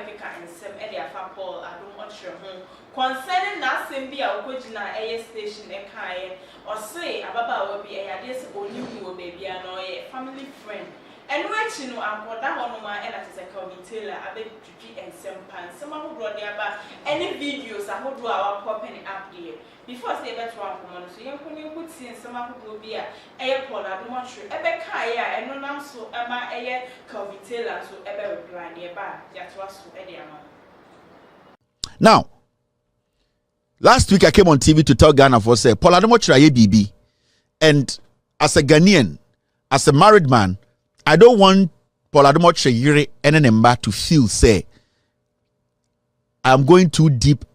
make and some Edia Paul, Adom Otchere concerning that same be our Kojina air station a kind or say Ababa will be a this or you baby and a family friend. And what you know, I'm for that one my and as a Taylor, I bet to and some pants. Someone who brought there about any videos I would do our popping up there. Before say that one woman, so you could see someone who will be a airport, Adom Otchere, a Bekaya, and no name so Emma a Taylor, so ever reply nearby. That was so Edia. Now, last week I came on TV to tell Ghana for say Paul Adom Otchere BB, and as a Ghanaian, as a married man, I don't want Paul Adom Otchere and Nemba to feel say I'm going too deep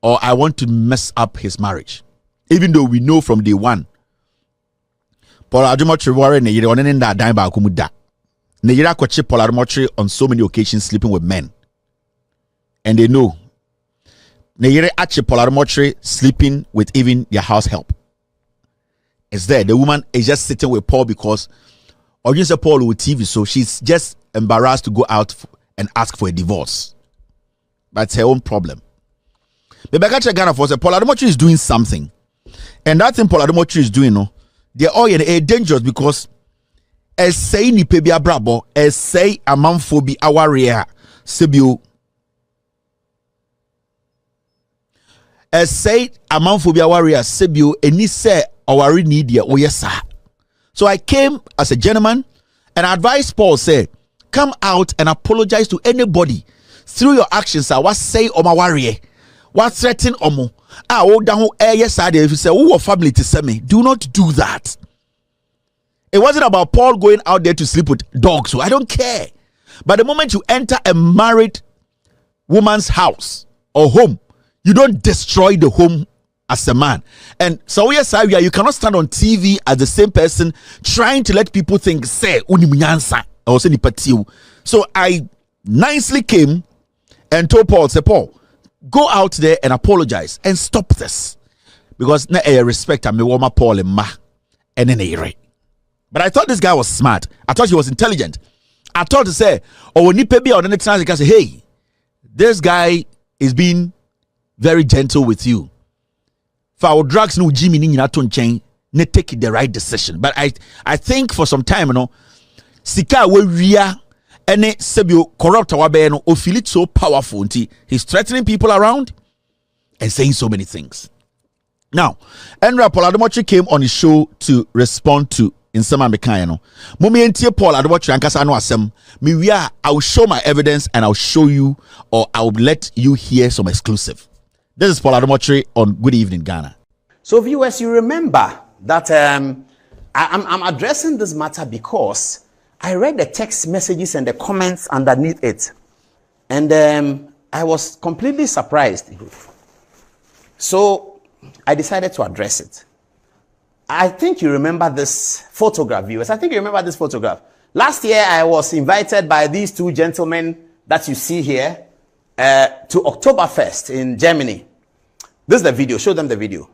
or I want to mess up his marriage. Even though we know from day one, Paul Adom Otchere were ne yire onen da dan ba akumuda. Ne yire akwache Paul Adom Otchere on so many occasions sleeping with men. And they know. Ne yire ache Paul Adom Otchere sleeping with even their house help. It's there. The woman is just sitting with Paul because or just a Paul with TV, so she's just embarrassed to go out and ask for a divorce. That's her own problem. But Rebecca Ghana for say Paul Adom Otchere is doing something, and that thing Paul Adom Otchere is doing, no, they're all dangerous because as say ni pebia brabo, as say amanfobi awaria sebio, as say amanfobi awaria sebio, any say awari nidia oh yes sir. So I came as a gentleman and I advised Paul, say, come out and apologize to anybody through your actions. I was say my warrior, what threaten omo. Oh down yes I if you say who family to send me. Do not do that. It wasn't about Paul going out there to sleep with dogs, so I don't care. But the moment you enter a married woman's house or home, you don't destroy the home as a man. And so yes, you cannot stand on TV as the same person trying to let people think say unimunyansa or say nipatiu. So I nicely came and told Paul, say Paul, go out there and apologize and stop this. Because na respect me woma Paul and ma and then but I thought this guy was smart. I thought he was intelligent. I thought to say, oh nipebi or the next time say, hey, this guy is being very gentle with you. For our drugs, no Jimmy Nina chain, ne take the right decision. But I think for some time, you know, Sika we and Sebio corrupt our no or feel it so powerful until he's threatening people around and saying so many things. Now, Enra Paul Adom Otchere came on his show to respond to in some Americano. Mumi entie Paul Adom Otchere ankasa no asem. I will show my evidence and I'll show you or I'll let you hear some exclusive. This is Paul Adom Otchere on Good Evening Ghana. So viewers, you remember that I'm addressing this matter because I read the text messages and the comments underneath it. And I was completely surprised. So I decided to address it. I think you remember this photograph, viewers. I think you remember this photograph. Last year, I was invited by these two gentlemen that you see here to Oktoberfest in Germany. This is the video. Show them the video.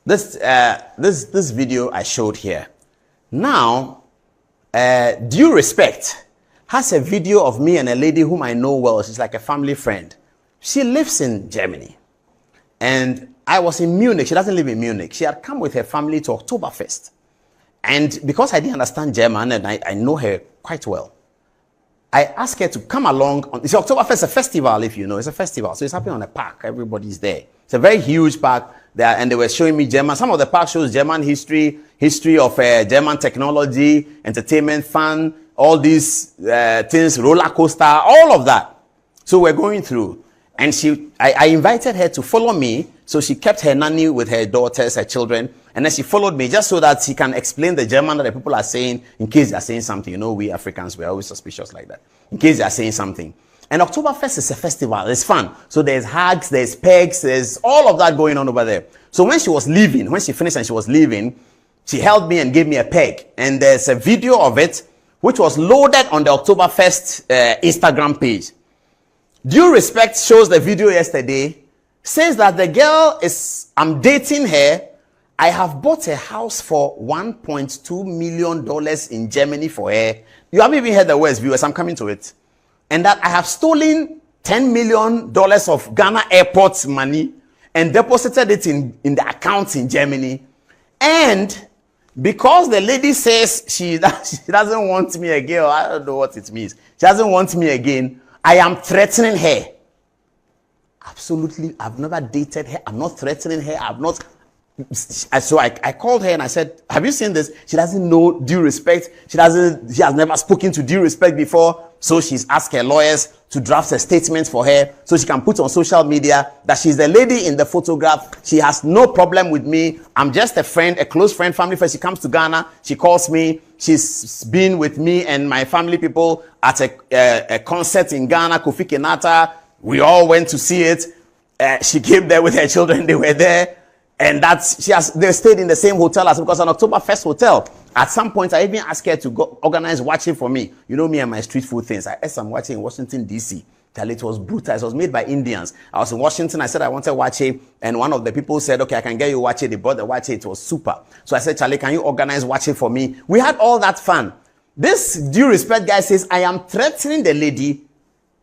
This video I showed here. Now, Due Respect has a video of me and a lady whom I know well. She's like a family friend. She lives in Germany. And I was in Munich. She doesn't live in Munich. She had come with her family to Oktoberfest. And because I didn't understand German and I know her quite well, I asked her to come along. It's Oktoberfest is a festival, if you know. It's a festival. So it's happening on a park. Everybody's there. It's a very huge park there. And they were showing me German. Some of the park shows German history of German technology, entertainment, fun, all these things, roller coaster, all of that. So we're going through. And I invited her to follow me. So she kept her nanny with her daughters, her children. And then she followed me just so that she can explain the German that the people are saying in case they are saying something. You know, we Africans, we're always suspicious like that. In case they are saying something. And Oktoberfest is a festival. It's fun. So there's hugs, there's pegs, there's all of that going on over there. So when she was leaving, when she finished and she was leaving, she held me and gave me a peg. And there's a video of it, which was loaded on the Oktoberfest Instagram page. Due Respect shows the video yesterday, says that the girl I'm dating her. I have bought a house for $1.2 million in Germany for her. You haven't even heard the words, viewers. I'm coming to it. And that I have stolen $10 million of Ghana airport money and deposited it in the accounts in Germany. And because the lady says she doesn't want me again, I don't know what it means. She doesn't want me again. I am threatening her. Absolutely. I've never dated her. I'm not threatening her. I've not. So I called her and I said, have you seen this? She doesn't know Due Respect. She has never spoken to Due Respect before. So she's asked her lawyers to draft a statement for her so she can put on social media that she's the lady in the photograph. She has no problem with me. I'm just a friend, a close friend, family friend. She comes to Ghana. She calls me. She's been with me and my family people at a concert in Ghana, Kofi Kenata. We all went to see it. She came there with her children. They were there. And they stayed in the same hotel as because an Oktoberfest hotel. At some point, I even asked her to go organize watching for me. You know me and my street food things. I ate some watching in Washington, D.C. It was brutal. It was made by Indians. I was in Washington. I said I wanted watching. And one of the people said, okay, I can get you watching. They brought the watching. It was super. So I said, Charlie, can you organize watching for me? We had all that fun. This Due Respect guy says, I am threatening the lady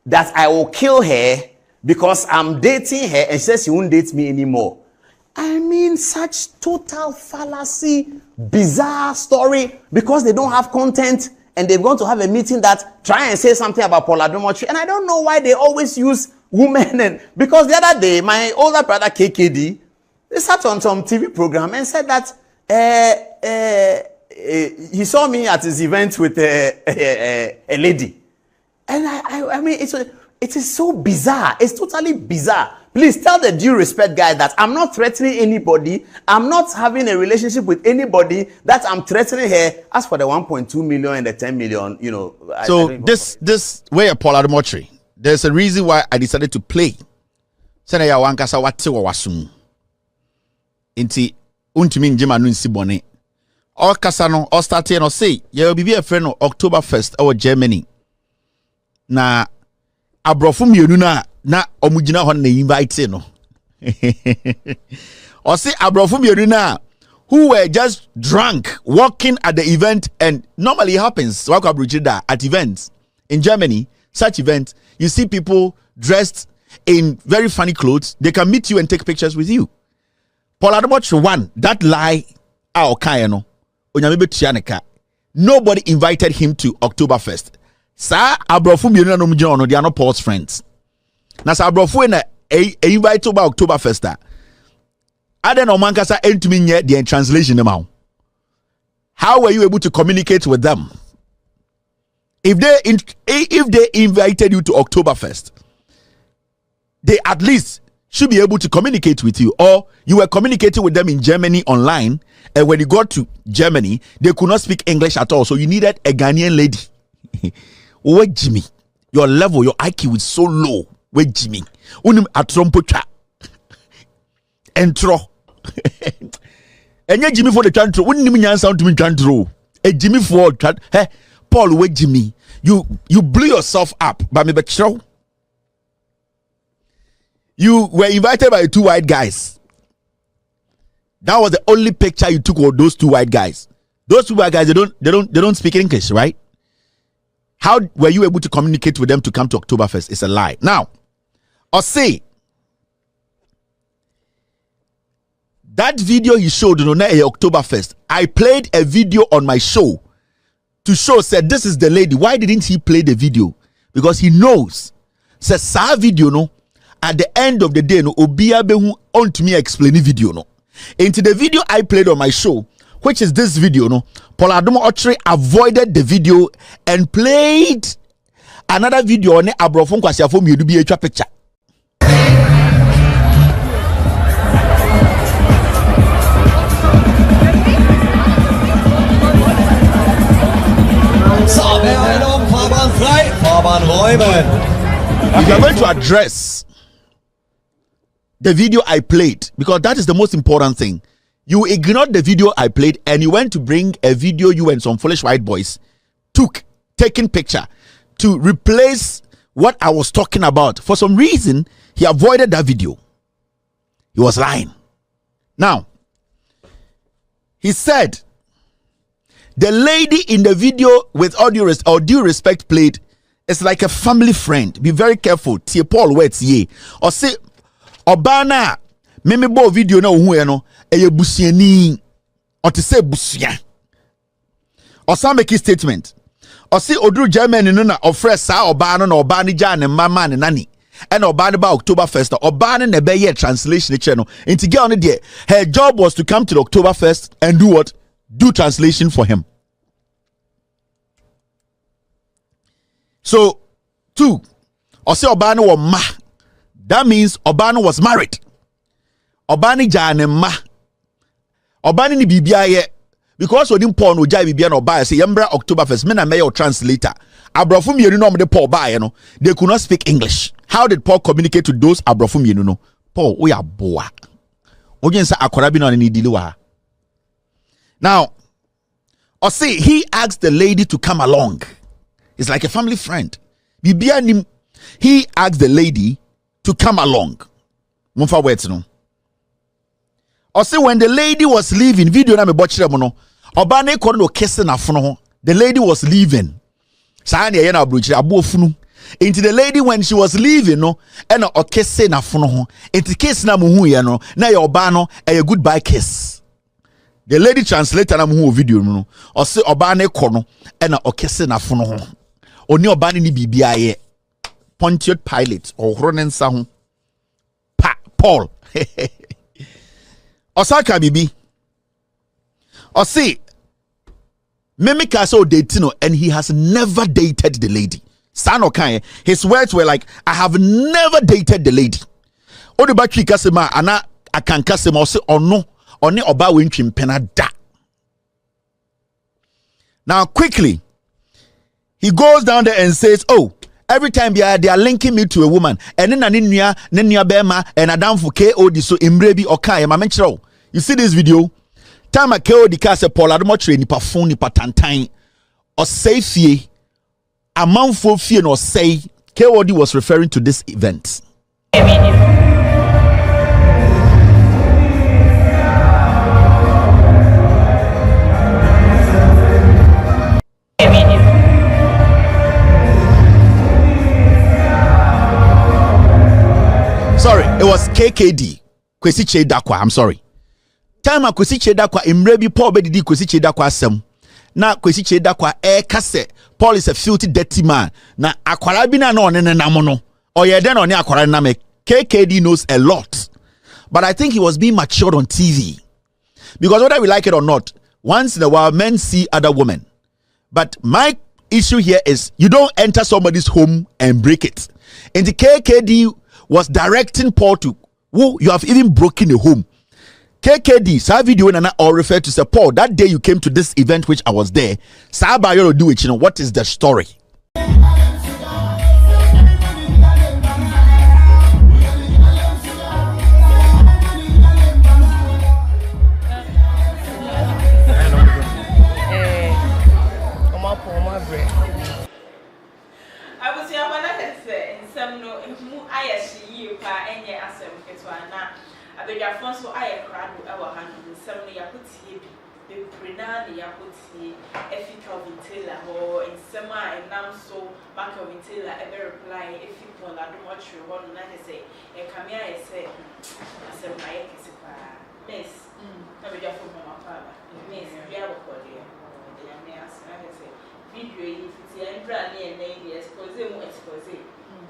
that I will kill her because I'm dating her. And she says she won't date me anymore. I mean, such total fallacy, bizarre story because they don't have content and they're going to have a meeting that try and say something about Paul Adom Otchere. And I don't know why they always use women. And because the other day, my older brother KKD, they sat on some TV program and said that he saw me at his event with a lady. And I mean, it is so bizarre. It's totally bizarre. Please tell the Due Respect guy that I'm not threatening anybody. I'm not having a relationship with anybody. That I'm threatening her. As for the 1.2 million and the 10 million, you know. So this way Paul Adom Otchere, there's a reason why I decided to play. Sene ya wankasa wate wa wasum. Inti untimi njema nu nsibone. All kasa no, all starting no say, ye will be a friend of Oktoberfest or Germany. Na abrofu mienu na omugina ho na invite no. Or say abrofu mienu na who were just drunk walking at the event, and normally it happens at events in Germany, such events, you see people dressed in very funny clothes. They can meet you and take pictures with you. Paul Adom Otchere one, that lie no. Nobody invited him to Oktoberfest. Sa abrofu mienu na omugina no, they are not Paul's friends. Na sa abrofu na invite to Oktoberfest. Aden Omankasa entumi nye the translation now. How were you able to communicate with them? If they invited you to Oktoberfest, they at least should be able to communicate with you, or you were communicating with them in Germany online, and when you got to Germany, they could not speak English at all, so you needed a Ghanaian lady. Wait, Jimmy, your level, your IQ is so low. Wait, Jimmy, unim atrompocha entro. Enye Jimmy for the chantro. Unim nyansa to me chantro. A Jimmy for hey Paul, wait, Jimmy, you blew yourself up by me betro. You were invited by 2 white guys. That was the only picture you took of those 2 white guys. Those 2 white guys, they don't speak English, right? How were you able to communicate with them to come to Oktoberfest? It's a lie. Now, or say that video he showed on Oktoberfest, I played a video on my show to show, said this is the lady. Why didn't he play the video? Because he knows. Says sa video no. At the end of the day, no obia behu on to me explain the video no. Into the video I played on my show, which is this video no, Paul Adom Otchere avoided the video and played another video on abrofon kwasiafo mienu bi etwa picture. If you are going to address the video I played, because that is the most important thing, you ignored the video I played and you went to bring a video you and some foolish white boys taking picture to replace what I was talking about. For some reason, he avoided that video. He was lying. Now, he said the lady in the video, with all due respect played, is like a family friend. Be very careful. Tie Paul words ye. Or say Obana meme bo video na ohu no eye busiani. Or to say busia. Or some make a statement. Or say Odru Germany no na ofre sa Obana no Obani jane mama ne nani. And Obani ba October 1st. Obani ne be ye translation channel. Inti girl on there. Her job was to come to the October 1st and do what? Do translation for him. So, 2. Or say Obani was ma. That means Obani was married. Obani jane ma. Obani ni bibia ye. Because we didn't porn ujai bibia no buy say yembra October 1st. Me na me your translator. Abrafum yenu no de Paul buy no. They could not speak English. How did Paul communicate to those abrafum yenu no? Paul, we are boa. Ojen sa akorabi no ni dili wa. Now, or say he asked the lady to come along. It's like a family friend. He asked the lady to come along. Mumfa words no. Or say when the lady was leaving, video na me botchere mo no. Obane ko no kissing afono ho. The lady was leaving. Sa na ye na abrochire abofunu. Into the lady when she was leaving no, and o kissing afono ho. Into kiss na mo hu ye no, na ye oba no a goodbye kiss. The lady translator na mo hu video no. Or say obane ko no, and o kissing afono ho. Oni obane ni bibia ye. Pontius Pilate or Ronensa ho. Paul. Osaka bibi. Or say Mimika so dating and he has never dated the lady. Sano kan his words were like, I have never dated the lady. Odi batwi kasema ana akanka sema ose ono oni oba wentwim pena da. Now quickly he goes down there and says, oh, every time they are linking me to a woman and then nenia bema and adam for KOD so imrebi okay ma menchero. You see this video? Time a KOD ka se Paul Adom Otchere nipa phone nipa tantan or say fie amanfo fie no say KOD was referring to this event. Sorry, it was KKD. Kwesi Chedakwa, I'm sorry. Time a Kwesi Chedakwa imrebi Paul bedidi Kwesi Chedakwa asem. Na Kwesi Chedakwa kase Paul is a filthy dirty man. Na akwara bi na no ne namono. Oye den oni akwara na me. KKD knows a lot. But I think he was being matured on TV. Because whether we like it or not, once in a while men see other women. But my issue here is you don't enter somebody's home and break it. And the KKD was directing Paul to, who you have even broken a home. KKD, sa video and I all refer to say, Paul, that day you came to this event which I was there. Sa ba you do it, you know, what is the story? Afonso aye krado e wa hanu nsem no yakotie bi bebrena ne yakotie efi Calvin Taylor ho nsem a enam so back Calvin Taylor e be reply efi Paul Adom Otchere ho no na say e kamia e say asem na ye kesi pa miss na be jafo mama pa ba miss bia wo ko de ya me asem na say video yi fiti enbra ne e na expose mu expose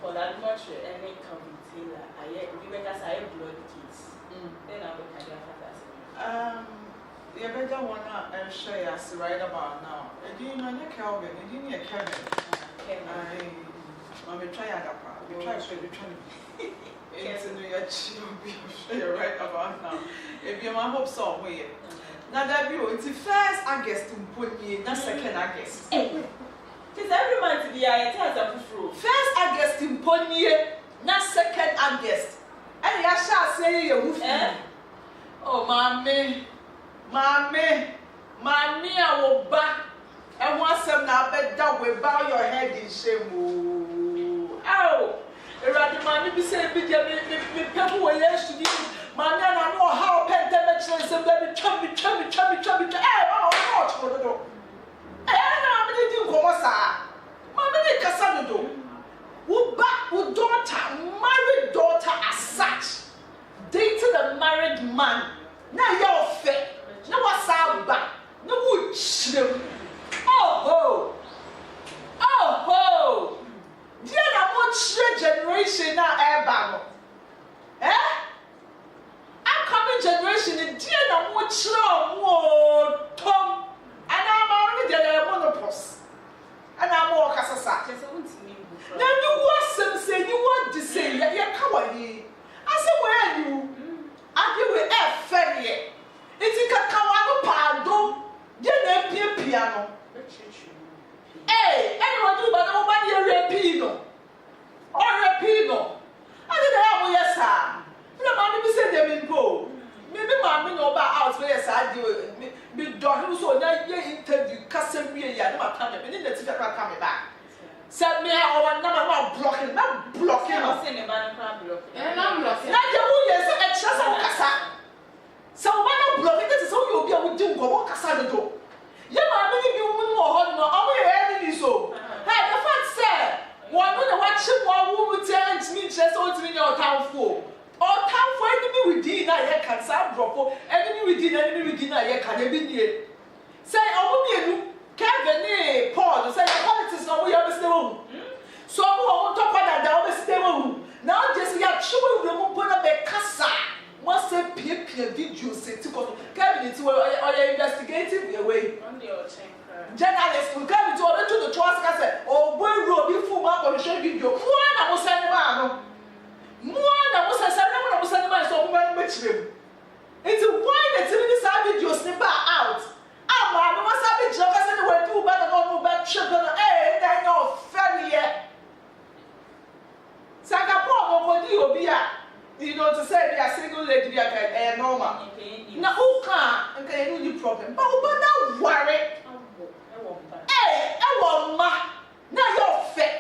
Paul Adom Otchere e me Calvin Taylor aye we be ka say blood kids. Then I will carry out the better one and share us right about now. And you know, Calvin, and you need Kevin. I'm a try we try to it's in New York, you're right about now. If you my hope so, way. Now that you, it's the first August to put you, not second August. It's every month the year tells a fruit. First August in Pony, not 2nd August. And I shall say you. Oh, mommy, I will back. And once I'm now bed down, we bow your head in shame. Oh, rather, mommy, be saying, be people were yesterday. Mommy, I know how pandemic is and let me chubby. Hey, oh, I'm going to do Comasa. Mammy, Cassandro. Who daughter, married daughter as such, dated a married man. Now you're fair. No what's out back. No wood shrimp. Oh ho. Dear, I'm generation now, Abano. Upcoming generation, and dear, I'm what Tom. And I'm already a monopause. And I'm more Cassasa. Now you want something, you want to say, you're cowardly. I said, where are you? I give you a ferry. It's a Kawano Pado, then a piano. Hey, anyone do but nobody a repino. Or repino. I didn't have yes, sir. No money be said them in go. Maybe mammy know about out where I do. Be done so that you interview Casemia, and my time, and then the teacher coming back. Send me our number one blocking. I'm saying about and I'm blocking. Now you yes, a chance of Cassa. So when I'm blocking, that is how you'll be able to do what Cassa do. Yeah, I believe you wouldn't want no, I'm already so. Hey, the fact said, one when I watch him, one woman tells me just what's in your town for. Or town for enemy within I can some drop, enemy within I can be near. Say, I will be Kevin, Paul, say politics now we have a stable. So I want to talk about that always stable. Now just yet sure we won't put up a cassa. Once a peer video say to go Kevin to our investigative away. Journalists will come into order to the trust cassa or boy road before my on the show video. One was sending man. One was a seven was sending man so much. It's a wine that's in this video snipper out. I was having jokers and went to better no bad sugar. Eh, I know very yet. Singapore, what you be at? You know, to say they are single lady, they are normal. Now, who can't? Okay, any problem. But don't worry. Eh, I want ma. Now you're fat.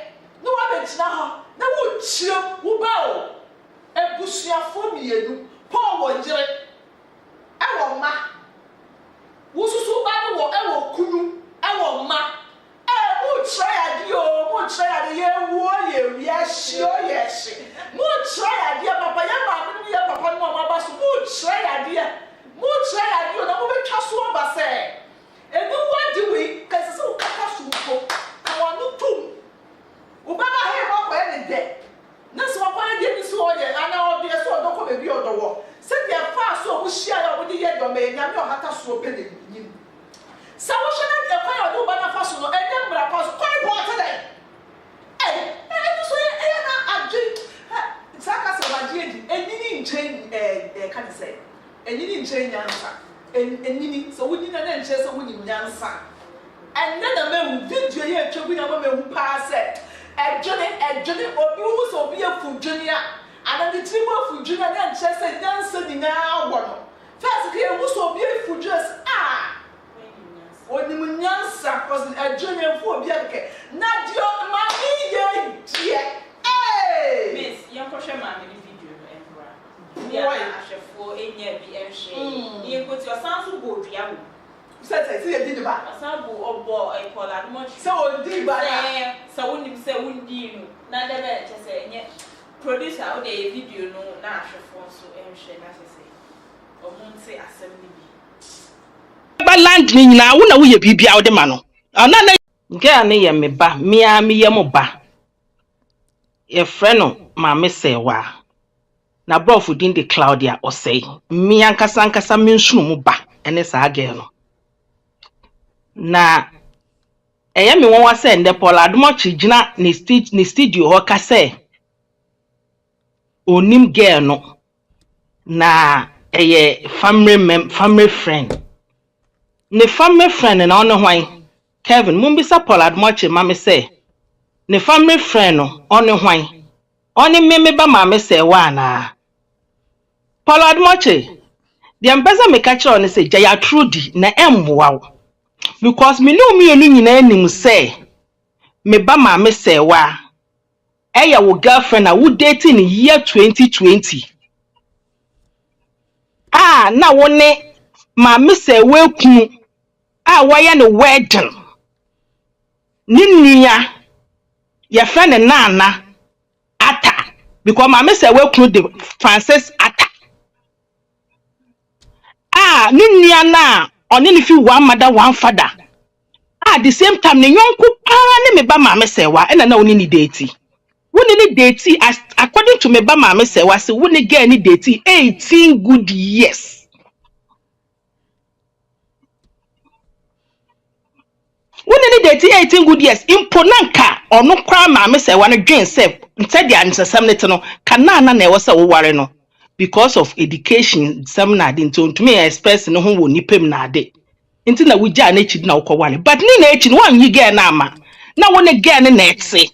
No one is now. Now, would chill, who bow. And push your phone, you. Paul, what you I want ma. Wususu ba no wo e wo kunu e wo ma mo try ade ye wo ye wiase o yesi mo try ade papa ya ma no ye papa no ma ba so mo try ade na mo be twa so ba se enu wadi we kase so kaka so ko ka wa no tum wo ba na he mo kwa ne de na so kwa ne de ni so ye ana o de so do ko be bi odo wo se de fa so wo hia ya wo de ye do me nya me o hata so pe ne yin sa wo hia na de kwa odo ba na fa so no e de mbra pa so kwa bo tele so ye na adwi saka se ba die di enini nchen ka ne se enini nchen nyansa enini so woni na nche so woni nyansa and na me video ye twa gunya ba me hu pa se ejone obi wu so bi afudwene a ana de tri mo afudwene na nche se nyansa ni na wo no first ke wu so bi afudwene oni mu nyansa cause ejone fu obi ake na dio ma ni ye die miss yankoshe ma me video no embra ya ahwefo enya bi enhwe ye ko ti osanso go dua wo say ye di ba osanso obo e call Adom Otchere say o di ba say wonim say wundi no na de be che say nye producer o de video no na ahwefo so enhwe na che say omonte asem ni bi ba land ni nyina wo na wo ye bibia wo de ma no ana na nke a ne ye me ba mia me ye mo ba ye freno ma me sewa na brofu din de Claudia osei mi ankasa me nsunu mu ba ene sa age no na eye me won wa se nde Paul Adom Otchere gina ni studio ho ka se onim girl no na eye family friend ne family friend na ono hwan Kevin mumbisa Paul Adom Otchere mama say ne family friend no on hwan on me ba mama say wa na Paul Adom Otchere the ambassador me catch on say jaya trudy na emboa because me no me enu nyina anim say me ba mama say wa eya wo girlfriend na wo dating in year 2020 na wone mama say we kunu why no wedding ninia your friend nana ata because mama say we kunu the Francis ata ninia na oni ni fi one mother one father at the same time ne yonku pa ne me ba mama say wa na oni ni date woni ni date as according to me ba mama say wa say woni get ni date 18 good years. When any day 18 good years imponanka or no crime mama say one drain self instead the answer something no kana na e was worry no because of education seminar didn't to me express no ho ni pem na ade nti na we ja na echi na ukowale but ni na echi no wan yi girl na ama na woni girl na etse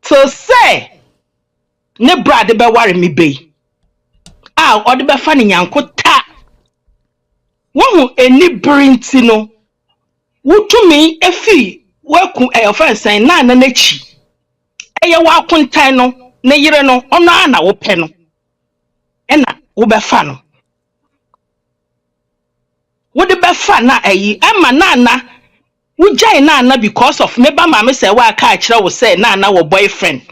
so say ne brad be worry me be o de be fa ni yankota wo eni brinti no wutumi efi waku offense na nachi eye wa kuntan no ne yire no ono na wo pe no ena wo be fa no wo de be fa na ayi ama na wo jai na because of me ba mama say wa ka akire wo say na wo boyfriend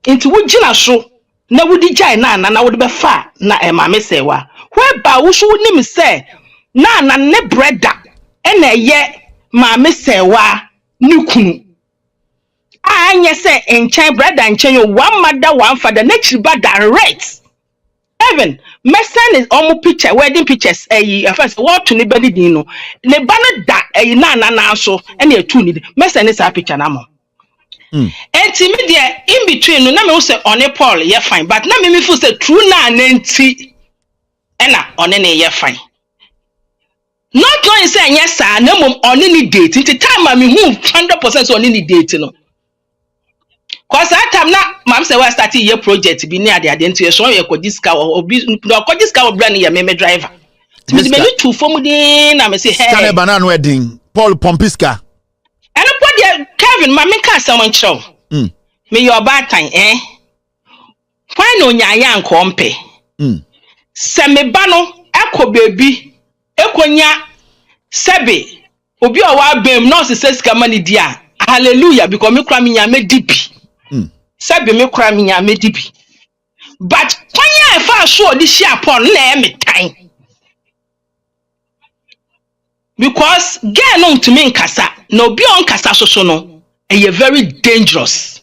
nti wo gina so na wo di jai na wo de be fa na mama say wa whereby wo so nim say na ne brother ena ye mama sewa nukunu anya say enchen brother enchen yo one mother one father na chiba direct even mesen is omo picture wedding pictures first what to ni bedi din no ne ba no da na so na etu ni mesen is a picture na mo enti me there in between no na me say on Paul ye fine but na me feel say true na nti na on ne ye fine. Not going say yes sir no mum on any date it time me who 100% on any date no cause that time na mam say we start your project be near the identity so you ko disca or ko disca or brand me driver me me two form din na me say hey scan banana wedding Paul Pompiska and put there Kevin mam ka someone show me your bad time why no nyanya nkompe se me ba no ekọ baby ekonya sebe obi o wa bem no se sika mani dia hallelujah because me kra me nyame dipi sebe me kra me nyame dipi but kwanya e fa so di share pon na e metan because girl no to me nkasa na obi on kasa so no e very dangerous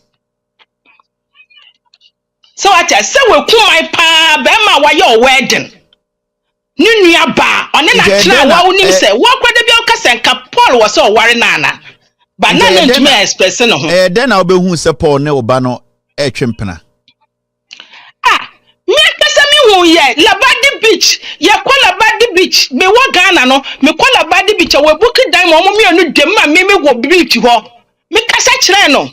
so I say we kumai pa be ma wa your wedding Nunu ba one na tira wa unim say wo kwade bi okasa nka Paul was so ware nana but na no ntumi express no ho den na obehu se Paul ne oba no etwempena me kasa mi hu ye Labadi beach ye kwa Labadi beach me wo Ghana no me kwa Labadi beach we book dan mo me anu dem ma me wo beach ho me kasa kire no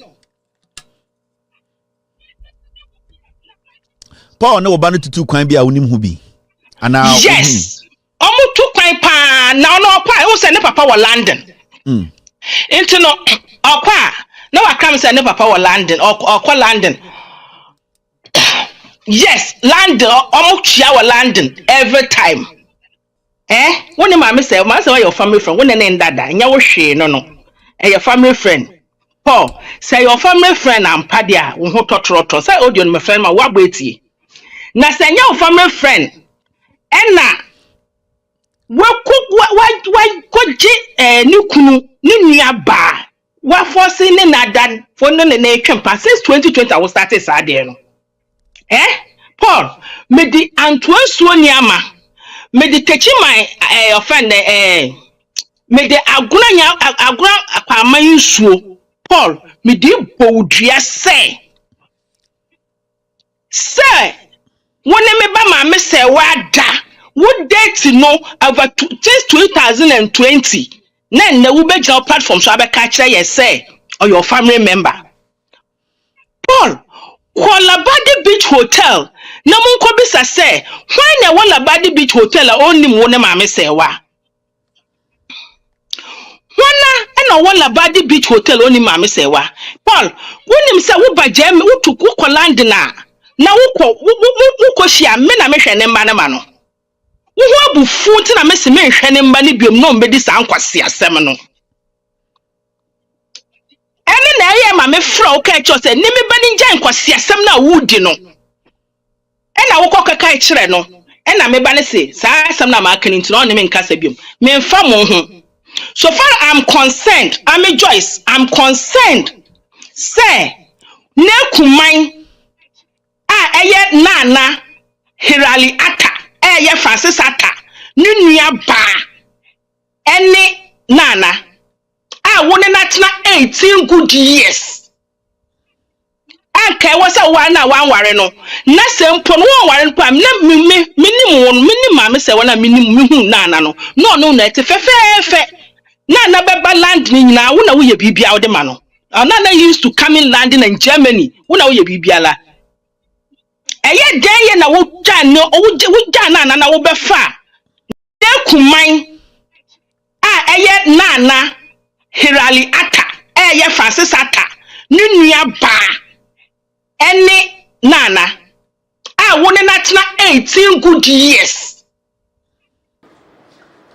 Paul ne oba no tutu kwan bi a unim hu bi ana yes omo tu kwan pa na no pa e say ne papa wa London into no okwa na wa kam say ne papa wa London okwa London yes London omo tua wa London every time when the mama say your family friend when ne ndada nya wo hwe no your family friend Paul say your family friend am pa dia wo ho totroto say audio no my friend ma wa gbetie na say nya your family friend ena wa koji ni kunu ni nua ba wa force ne nadan for no ne twempa since 2020 I was started say no Paul me di antoansuo ni ama me di techi my offend me di aguna akwaman nsuo Paul me di bowdua say wone me ba ma me say wada wo date no over since 2020 Nen na ube job platform so abeka kire ye say or your family member. Paul, Labadi Beach Hotel. Na munko bisa say, why na Labadi Beach Hotel a only mo ne maame say wa. Wana ena Labadi Beach Hotel only maame say wa. Paul, wonim say wo ba jam wo tuku ko land na wo shia me na me hwe ne mba ne ma no. Wo ho abufu ti na me se me hwe ne mba ne biom no mbedi sa nkwase asem no. Ene na ye ma me fra o ka cho say ni me ba ni njan kwase asem na wudi no. Ena wo kokaka e kire no. Ena me ba ne se sa asem na ma aka ni ntino ne me nkasa biom. Me mfa mo ho. So far I'm concerned, I'm a Joyce, I'm concerned. Say, ne kuman eye nana hirali ata, eye Francis ata, nunya ba, ene nana, wone natina 18 good years. Anke wasa wana wanware no, na se mpo no wanware no pa, minim mame se wana minim nana no, no na ete fe. Na beba land ni na wo na wo ye bibia wo de ma no. Na used to come in landing in Germany. Wo na wo ye bibia la. Eye den ye na wo twa no wo twa na wo befa. De kuman eye nana hirali ata. Eye Francis ata. Nunua ba. Ene nana. Wo ne na tena 18 good years.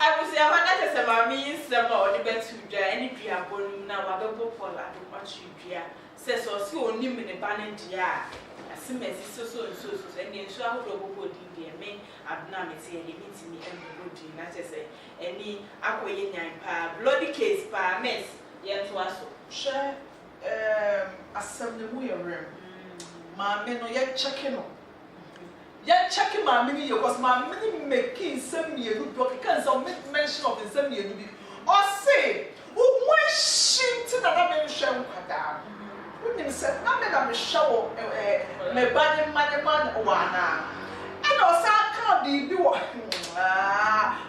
I will say, I want to say, Mammy, some or the best to dry any dear bone now. I don't go for Adom Otchere. Says or see only in the banning dear. As soon as it's so and then so I would go dear. Me, I've now say any meeting me and good in that say any aqua bloody case pa mess. Yet was Share assembly room. Mammy, no yet checking on. Yeah, checking my mini because my mini making some year book because of mention of the same year. Or say, who went shit to the mention? Wouldn't say, I made a show, my body man, one. And also, I can't be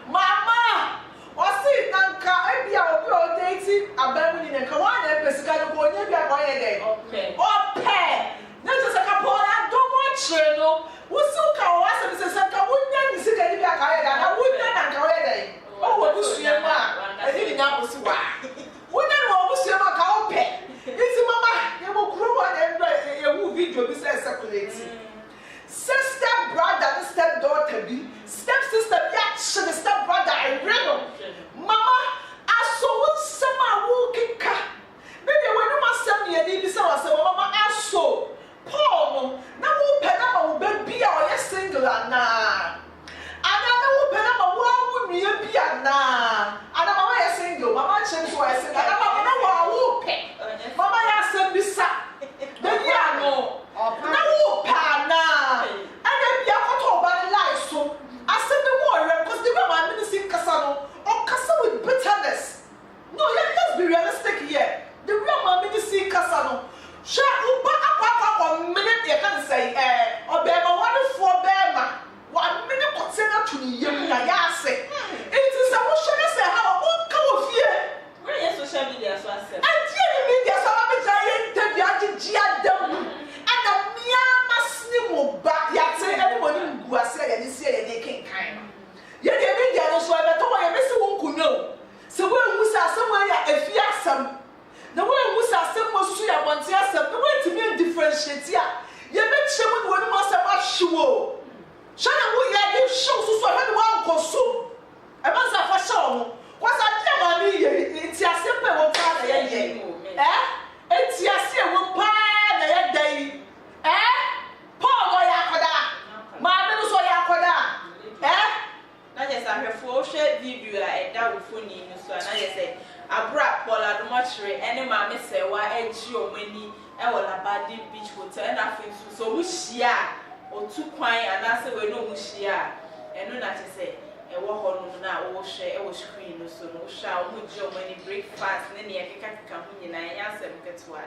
Mama, or say, Nanka, I be our dating, abandoning a Kawan and Pescado, or maybe a boy again. Okay. Or pair. Not just a couple, I don't want channel. Usuka wasa msesaka wunya nisika ni bia kaeda na wunya na kaeda o wobusuye ma edi nya busuwa wunya no wobusuye ma ka ope isi mama ye mo kuro wa na wu video bi say circulate sister brother step daughter bi step sister bi action step brother I real mama aso wunsema wu kika baby when you must send me a bi say wasa mama aso Paul, now who penama will be our single na. Another who penama will be a na. And I'm single, Mamma change who I said, I don't know. Mamma said, Missa. Baby, I know. Now, Pana. And then be a photo about the life. So I said the more because they were my ministry Cassano or Cassa with bitterness. No, let's be realistic here. The real my ministry Cassano. Sha uba apa minute you can say obema one for bema 1 minute consider to the yem na ya say it is a motion say how one come of here where is social media so I said and the media so am giant interview dem and the mia masni mo ba ya say anybody who say ya say they can kind ya the media no so beto wa ya mesi won kunyo so we hu say somewhere ya afia asam. The way we say most to your want the way to be differentiate here. You make sure when you must have show. Shana we give show so when one consume. I must have a show. What's that money? It's a simple one part it's a simple part day. Paul Yakoda. Mamma so Yakoda. Not just I have 4 share video and that will phone in so and I say Abra Adom Otchere any mama say wa edge o mani e wo Labadi Beach Hotel and afin so we share o tu kwan anase we no mu share eno na che say e wo ho no na wo share e wo screen no so no share o mu je o mani breakfast ne ne ekeka ho nyina ya asem ketwa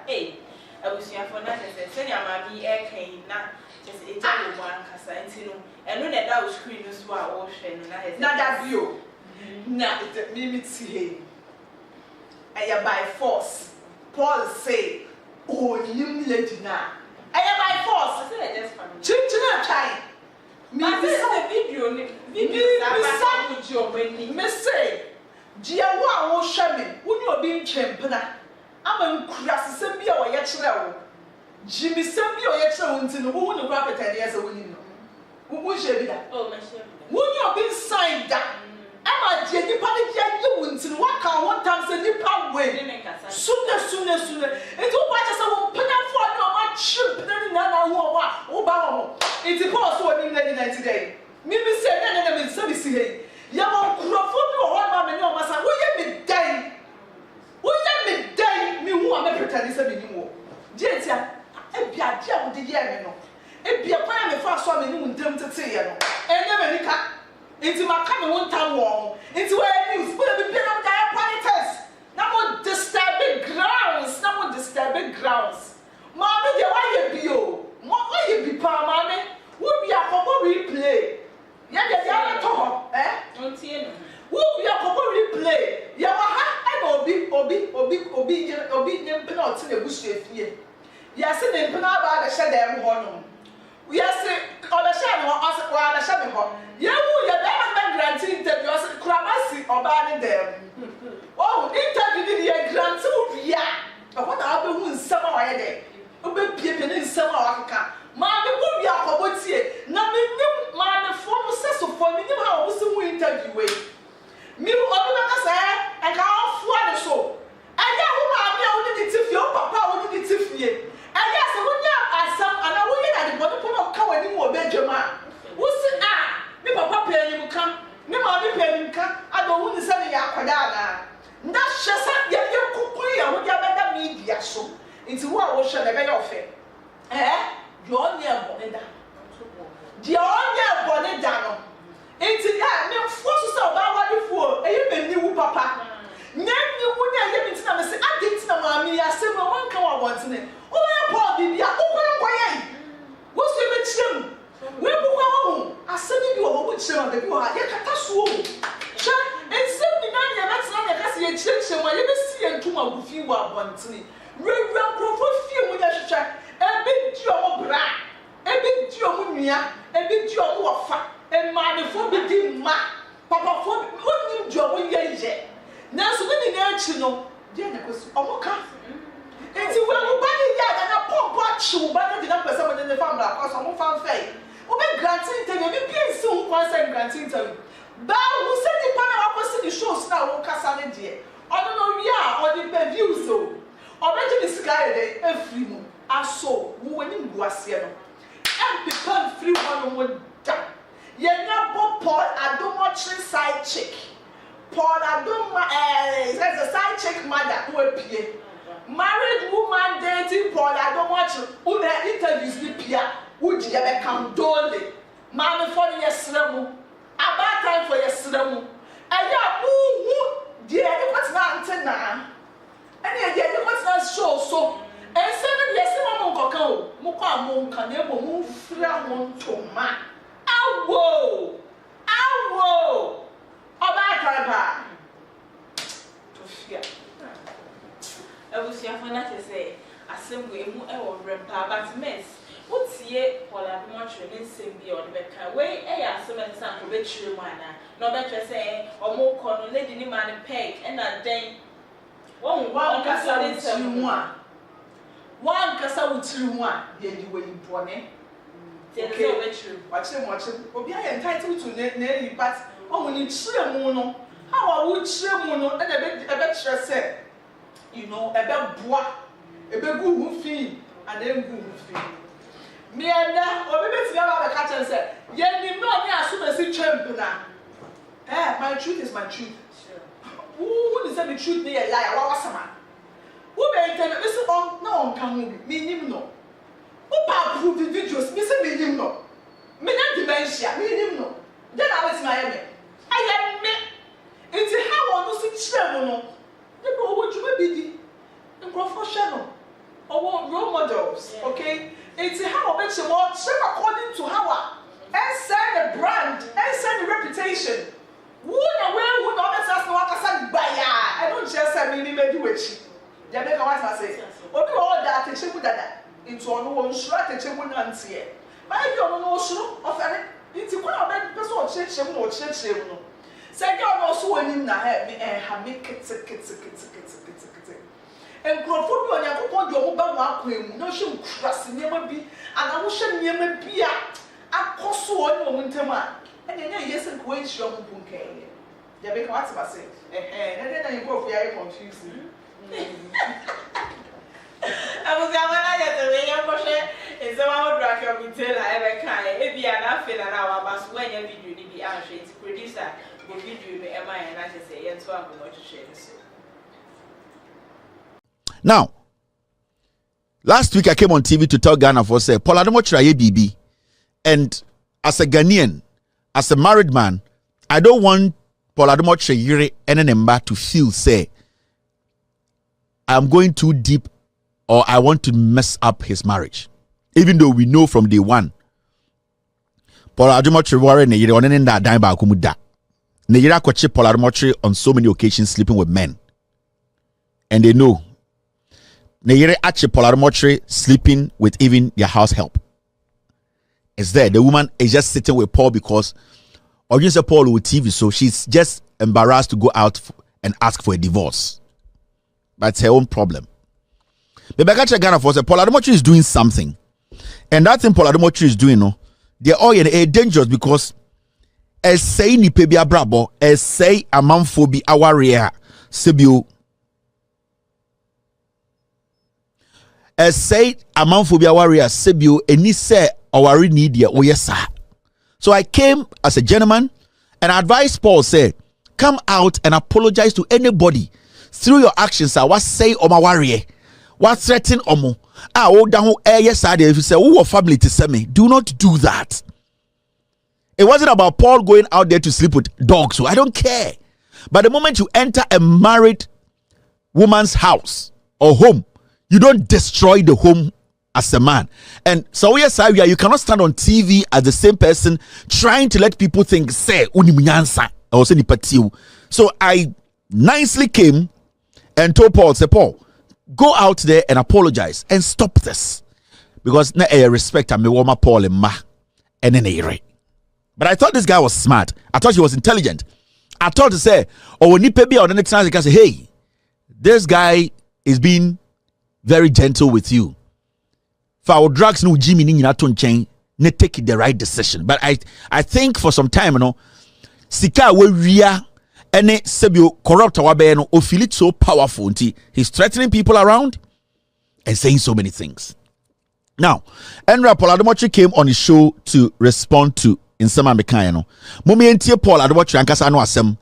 abusia for na che say se ya mami e kan na che say e ja wo ankasa ntino eno na da o screen no so a wo share no na na that view na it mimi ti he by force. Paul say, oh, you lady now. By force. I say just family. Children trying. Me say, Gia wa wo shamin, when you are being champena. I'm a crass sembia or yetro. Jimmy sembia or yetro into the woman of rapid 10 years ago. Who should be that? Oh, my shame. When you are being signed that. I'm a Jenny Panic, you wouldn't walk out 1 time the nipper way. Sooner. And two watches I will put up for no much ship, then another war. Obama. It's a post one in 1990. Mimi said, and then I'm in Sabisi. Yamon Crawford or one man, no master. Will you be dying? Will you be dying? Me who am pretending anymore. Jentia, and be a dear with the year. It be a plan if I saw me in them to say, and never cut. Into my coming 1 time war, into a news, will be paid on their politics. No more disturbing grounds, no more disturbing grounds. Mommy, the way you be, what will you be, pa, mommy? Would be a couple replay. Yeah, talk, eh? Don't see him. Would be a couple replay. Yamaha and Obi, penalty in the bush. Yes, and then Penaba, the shadow one. Yes, on the shadow or the shadow. You never granting interview as a crabassi or banning them. Oh, interview the grant, yeah. But what are the wounds summer I day? Open peeping in summer Africa. Mammy, who be a cobotier? Nothing new, man, the former says of for me, how was the interview? Me, I say, and how far the show. And yeah, who are only the tiff, your papa only the tiff ye. And yes, when you are some, and I will at the bottom of Cowan anymore, Benjamin. What's it? Me papa pay him come. Me mommy pay him come. I don't want to send you a that's just a young cookie and what you better media so. Into what was shall never offer. Eh? You're near Boneda. You're near Bonedano. Into that, no forces about what you for. You may new papa. Name you wouldn't have been to say, I didn't know mommy. I said, no one come out once in it. Oh, Paul, be open. What's your bitch? We go I said you are which one the you are yet check and 79 that's not a church when you see and 2 months you are wanting. Real few when you check a big job bra, a big job near, a big job of fat, and my for begin ma, papa for what new job when you are now so many nature no, dear was Omoka. It's well, buddy, and a poor watch you, but the number someone in the family, or some found faith. Obe granting interview, me pay so once I'm granting interview. But who said the panel opposite the shows now won't cast on it? I don't know, yeah, or the review so. Or better this guy, a free moon. I saw who went in Guasiano. And become free one done. You're not Paul Adom Otchere side chick. Paul Adom, there's a side chick mother who appear. Married woman dating Paul Adom Otchere who their interviews with Pia. Would you ever come dolly? Mammy for your sremu. About time for your sremu. And ya who dear, what's not now? And yet, what's not so. And 7 years, Mamma Muka Monka, never move from to man. Ow, about time. To fear. I was your fan to say, assembly, more grandpa, but miss. What's ye, Paul Adom Otchere, and sing beyond the car? Way, some of the sample rich one, no better say, or more corner lady in man and peg, and that day. One cassa with one cassa with one, yet you were in Bonnet. Okay, watch him, or be entitled to Nelly, but only Chiramono. How I would Chiramono, and a bet said, you know, a bell bois, a big good fee, and then good fee. Me and or maybe it's the catch and say, yeah, you know, I assume as a champion. My truth is my truth. Who is the truth? They a liar. What was a man? Who may tell me, listen, no, come me, him no. Who approve the videos, Mr. Me, him no. Me not dementia, me, him no. Then I was my enemy. I am me. It's how I don't see children. They know what you may be the professional or role models, okay? It's how I bet you more according to how and send the brand and send the reputation. Who know where who know that's no I don't just say me with I say, what do all that take you that into one shot take you nancy? My girl no show of any into one of that person change him or change him. Say, girl also when him na have me kits. And Crawford, when you put your mobile queen, no shoe crust never be, and I wish never be a cost one winter man. And then yes, and quench your bunke. They make what I say, and then you go very confusing. I was when I get the way of Moshe is the one drag your detail I ever can. If you are not feeling our bus when you video the answer, producer will video the MI and I say, yes, so I'm going to share this. Now, last week I came on TV to tell Ghana for say Paul Adom Otchere BB, and as a Ghanaian, as a married man, I don't want Paul Adom Otchere and an ember to feel say I'm going too deep or I want to mess up his marriage. Even though we know from day one, Paul Adom Otchere were ne yire on that dime ba kumuda. Ne yire akwache Paul Adom Otchere on so many occasions sleeping with men, and they know. Ne yire ache Paul Adom Otchere sleeping with even their house help. It's there. The woman is just sitting with Paul because or you say Paul with TV, so she's just embarrassed to go out and ask for a divorce. But it's her own problem. But Bekacha Ghana for say Paul Adom Otchere is doing something, and that thing Paul Adom Otchere is doing, no, they're all dangerous because as say ni pebia brabo, as say amanfobi awaria sebio. As say amanfobi awaria sebio eni say awari nidia oyesa. So I came as a gentleman and I advised Paul, say, come out and apologize to anybody through your actions. I was say oma warrior, what threaten omo. Down yes I if you say who family to say me, do not do that. It wasn't about Paul going out there to sleep with dogs, so I don't care. But the moment you enter a married woman's house or home, you don't destroy the home as a man. And so yes, you cannot stand on TV as the same person trying to let people think say unimunyansa or say nipatiu. So I nicely came and told Paul, say Paul, go out there and apologize and stop this, because na respect and me woma Paul and ma and then but I thought this guy was smart. I thought he was intelligent. I thought to say, oh, when you pay me on the next time, I can say, hey, this guy is being very gentle with you. For our drugs, no Jimmy Ninaton chain, ne take the right decision. But I think for some time, you know, Sika we ria ene sebio corrupt our no or feel it so powerful. He's threatening people around and saying so many things. Now, Enra Paul Adom Otchere came on his show to respond to in some American. Mommy and Paul Adom Otchere and Kasano Asem.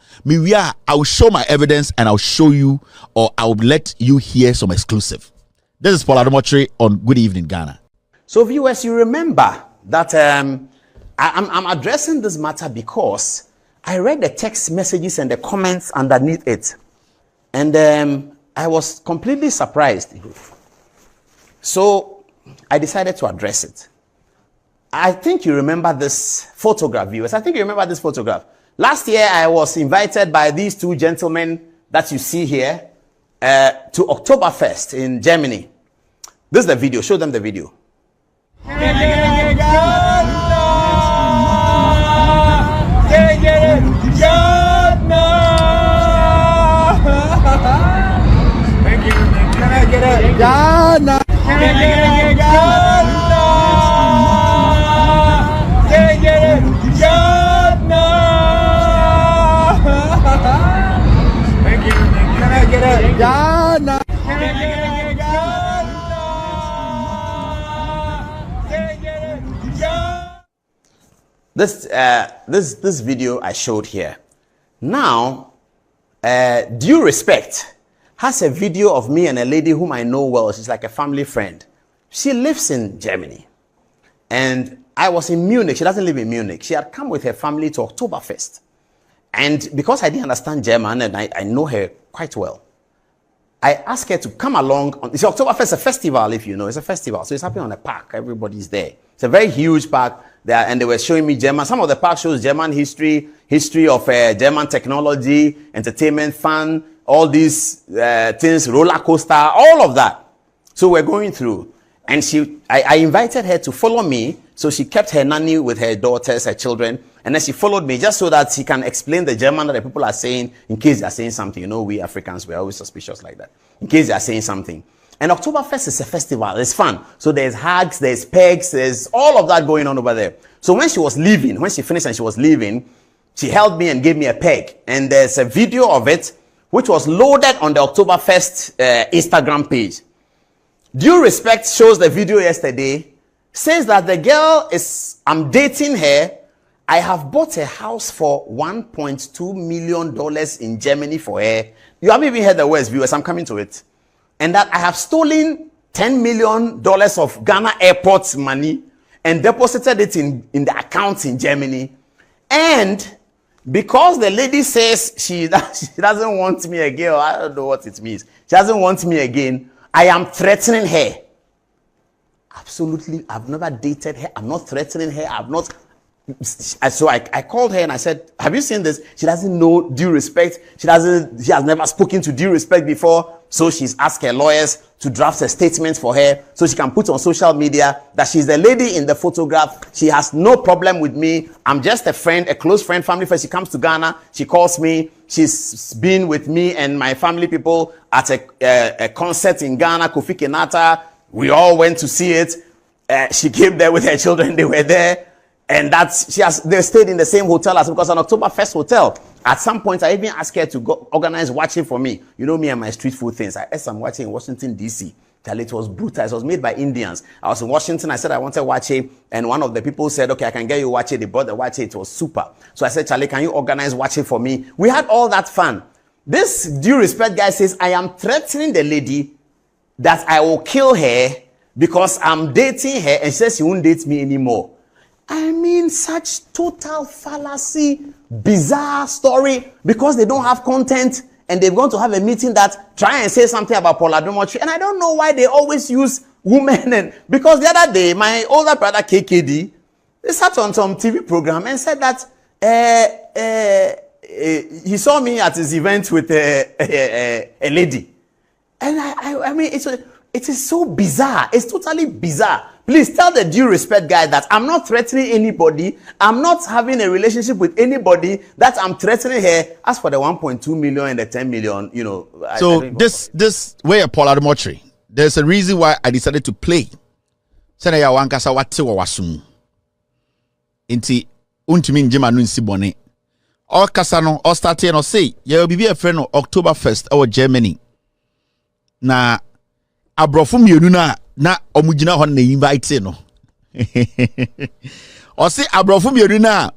I will show my evidence and I'll show you, or I will let you hear some exclusive. This is Paul Adom Otchere on Good Evening Ghana. So viewers, you remember that I'm addressing this matter because I read the text messages and the comments underneath it, and I was completely surprised. So I decided to address it. I think you remember this photograph, viewers. I think you remember this photograph. Last year, I was invited by these two gentlemen that you see here to Oktoberfest in Germany. This is the video. Show them the video. This video I showed here. Now, Due Respect has a video of me and a lady whom I know well. She's like a family friend. She lives in Germany. And I was in Munich. She doesn't live in Munich. She had come with her family to Oktoberfest. And because I didn't understand German and I know her quite well, I asked her to come along. It's Oktoberfest, a festival, if you know. It's a festival. So it's happening on a park. Everybody's there. It's a very huge park there, and they were showing me German. Some of the park shows German history of German technology, entertainment, fun, all these things, roller coaster, all of that. So we're going through. And I invited her to follow me. So she kept her nanny with her daughters, her children. And then she followed me just so that she can explain the German that the people are saying in case they are saying something. You know, we Africans, we're always suspicious like that. In case they are saying something. And Oktoberfest is a festival. It's fun. So there's hugs, there's pegs, there's all of that going on over there. So when she was leaving, when she finished and she was leaving, she held me and gave me a peg. And there's a video of it, which was loaded on the Oktoberfest Instagram page. Due Respect shows the video yesterday, says that the girl is, I'm dating her. I have bought a house for $1.2 million in Germany for her. You haven't even heard the words, viewers. I'm coming to it. And that I have stolen $10 million of Ghana airport money and deposited it in the account in Germany. And because the lady says she doesn't want me again, I don't know what it means. She doesn't want me again. I am threatening her. Absolutely, I've never dated her. I'm not threatening her. I've not. So I called her and I said, have you seen this? She doesn't know Due Respect. She has never spoken to Due Respect before. So she's asked her lawyers to draft a statement for her so she can put on social media that she's the lady in the photograph. She has no problem with me. I'm just a friend, a close friend, family friend. She comes to Ghana. She calls me. She's been with me and my family people at a concert in Ghana, Kofi Kenata. We all went to see it. She came there with her children. They were there. And they stayed in the same hotel as, because an Oktoberfest hotel. At some point, I even asked her to go organize watching for me. You know me and my street food things. I ate some watching in Washington, D.C. It was brutal. It was made by Indians. I was in Washington. I said I wanted watching. And one of the people said, okay, I can get you watching. They bought the watching. It was super. So I said, Charlie, can you organize watching for me? We had all that fun. This Due Respect guy says, I am threatening the lady that I will kill her because I'm dating her and she says she won't date me anymore. I mean, such total fallacy, bizarre story, because they don't have content and they're going to have a meeting that try and say something about Adom Otchere. And I don't know why they always use women. And because the other day, my older brother KKD, they sat on some TV program and said that he saw me at his event with a lady. And I mean, it is so bizarre. It's totally bizarre. Please tell the Due Respect guy that I'm not threatening anybody. I'm not having a relationship with anybody, that I'm threatening her. As for the 1.2 million and the 10 million, you know. So this way, Paul Adom Otchere, there's a reason why I decided to play. Sene ya wankasa wate wa wasum. Inti untimi njema nu nsibone. All kasa no, all start no say, ya bibi a friend no Oktoberfest our Germany. Na abrofo mienu na omugina ho na invite no. Or say abrofo mienu na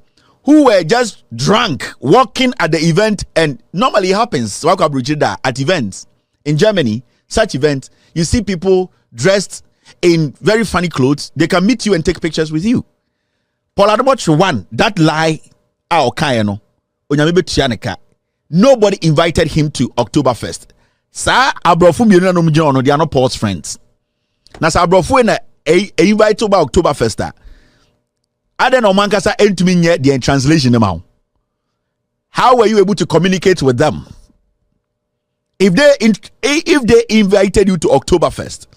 who were just drunk walking at the event, and normally it happens at events in Germany, such events, you see people dressed in very funny clothes. They can meet you and take pictures with you. Paul Adom Otchere one, that lie no. Nobody invited him to Oktoberfest. Sa abrofo mienu no mugina no, they are not Paul's friends. Na sa abrofo na invite to Oktoberfest. Aden omankasa entumi nye the translation now. How were you able to communicate with them? If they invited you to Oktoberfest,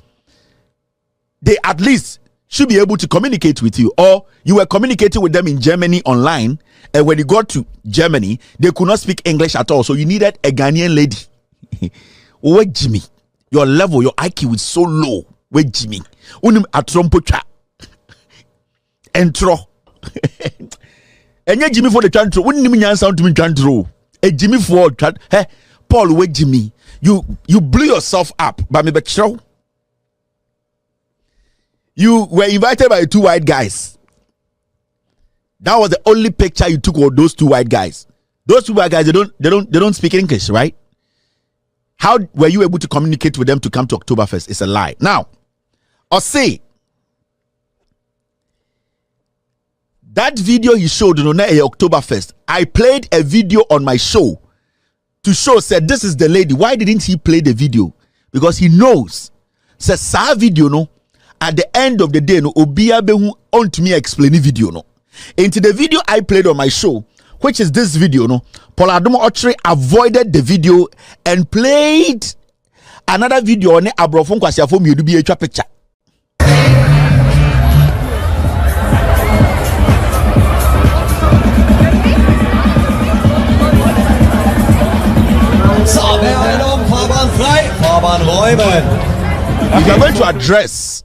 they at least should be able to communicate with you, or you were communicating with them in Germany online, and when you got to Germany, they could not speak English at all, so you needed a Ghanaian lady. Wait, Jimmy, your level, your IQ is so low. Wait, Jimmy, unim atrompocha entro. Enye Jimmy for the chantro. Unim nyansa to me chantro. A Jimmy for hey Paul, wait, Jimmy, you blew yourself up. But me betro. You were invited by 2 white guys. That was the only picture you took of those 2 white guys. Those 2 white guys, they don't speak English, right? How were you able to communicate with them to come to Oktoberfest? It's a lie. Now, or say that video you showed on Oktoberfest, I played a video on my show to show, said this is the lady. Why didn't he play the video? Because he knows. Says sa video no. At the end of the day, no obia behu on to me explain the video no. Into the video I played on my show which is this video, no, Paul Adom Otchere avoided the video and played another video on Abrofon Kwasiafo Miedu bi etwa picture. If you are going to address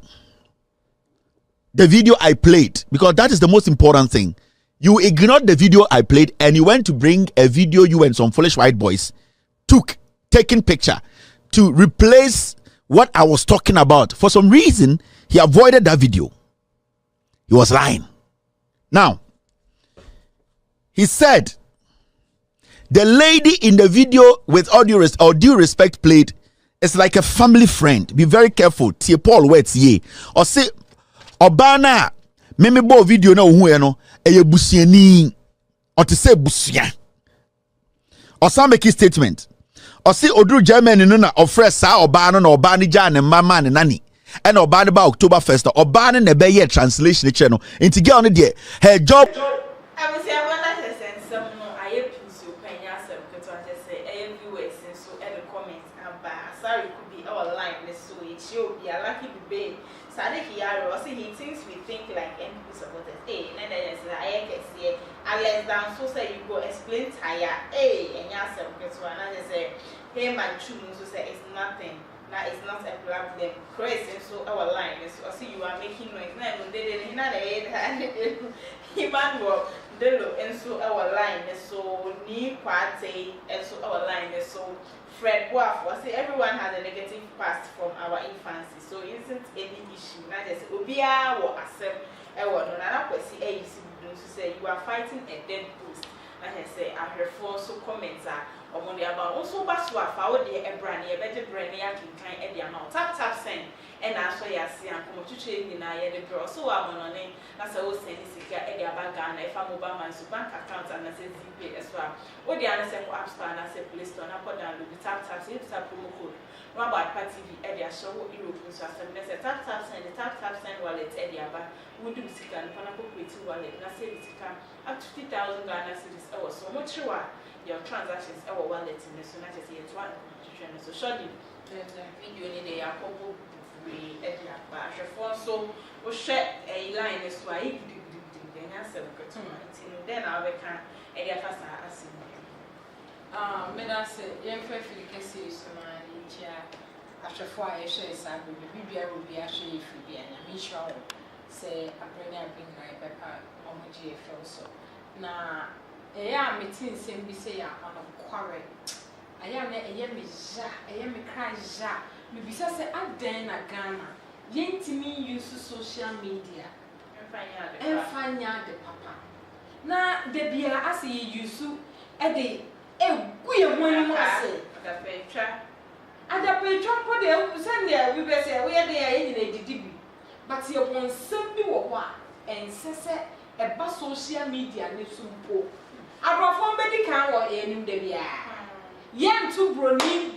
the video I played, because that is the most important thing, you ignored the video I played and you went to bring a video you and some foolish white boys taking picture to replace what I was talking about. For some reason, he avoided that video. He was lying. Now, he said the lady in the video, with all due respect, played is like a family friend. Be very careful. Tie Paul words ye. Or say Obana meme bo video na ohu no eye busiani. Or to say busia. Or some make a statement. Or say Odru German no na ofre sa Obana no Obani ja ne mama ne nani. And Obana ba October 1st. Obana ne be ye translation channel. Inti get on there. Her job. I will say I want to send some no I please you can answer because I just say I viewers and so any comments and sorry could be our line so it should be a lucky to be Sadiki Yaro say he thinks we think like MP supporters. And then I can see unless down so say you go explain tire and answer because one I just say hey man choose so say it's nothing. Now it's not a problem. Crazy so our line is so see you are making noise. Now they Emmanuel Delo and so our line is so ni party and so our line is so Fred Waf was say everyone has a negative past from our infancy, so it isn't any issue. Now just Obia or accept a one another person to say you are fighting a dead post. And I say I heard four so comments are on the about also Baswa found the brand a better brand kind at the amount tap send and I saw ya see and come to change in the girl. So I'm on it. That's I was saying this at the bagan if I'm over my bank account and I said ZP as well. What the other said app store and I said please don't put down the tap it's a promo code. What about TV at the show Europe so I said tap send the tap send wallet at the back. We do sick and Panaco wallet. And I said it's up to 50,000 Ghana cedis. I was so much sure your transactions our wallet in the United States one constitution. So shortly video in the couple we at the back. So we share a line is why then answer then I can a fast as Medase, young Felicacy, after 4 years, I will be actually free and I'm sure say a brilliant being like Pepper on the GFL. So now, a meeting same be say on a quarry. I am a yummy I am a cry ja. Maybe say I'm then a Ghana. Yen to me use social media and find out the papa. Now, the beer as he used to a day. We are one more say. At the patron for the Sunday, we will say we are there in a DB. But you won't simply what and says a bus social media news support. I brought from medical or any day. Young to Brony,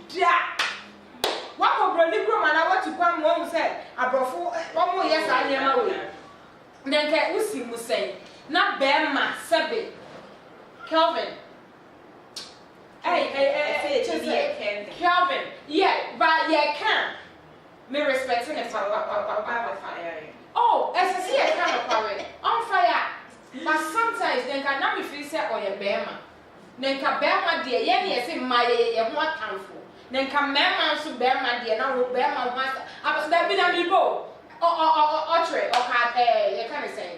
what for Brony Grom and I want to come home said, I brought 1 more yes, I am away. Then can you see say, not Bama, Sabi, Kelvin. Hey, Kelvin, yeah, but yeah, can. Me respecting it. Oh, as I see, I can't on fire. But sometimes then can not be free set or your Bama. Then can Bama dear, yes, in my what handful. Then can Bama to Bama dear, now Bama master. I was there been a people. Otchere, or had kind of saying.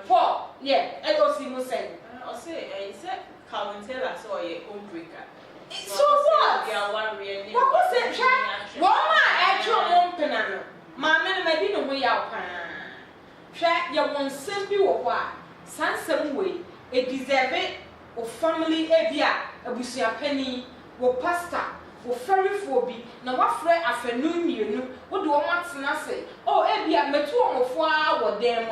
For, yeah, I go see you saying. I'll say, I said. Calvin Taylor saw a home breaker. So what? What was it? What actual home penano? My men may be no way out. Track your one simply or what? Some way, a deserve it or family ebia, a busia penny, or pasta, or ferry phobia. Now, what fret afternoon you know? What do I want to say? Oh, ebia, me 2 or 4 hours, them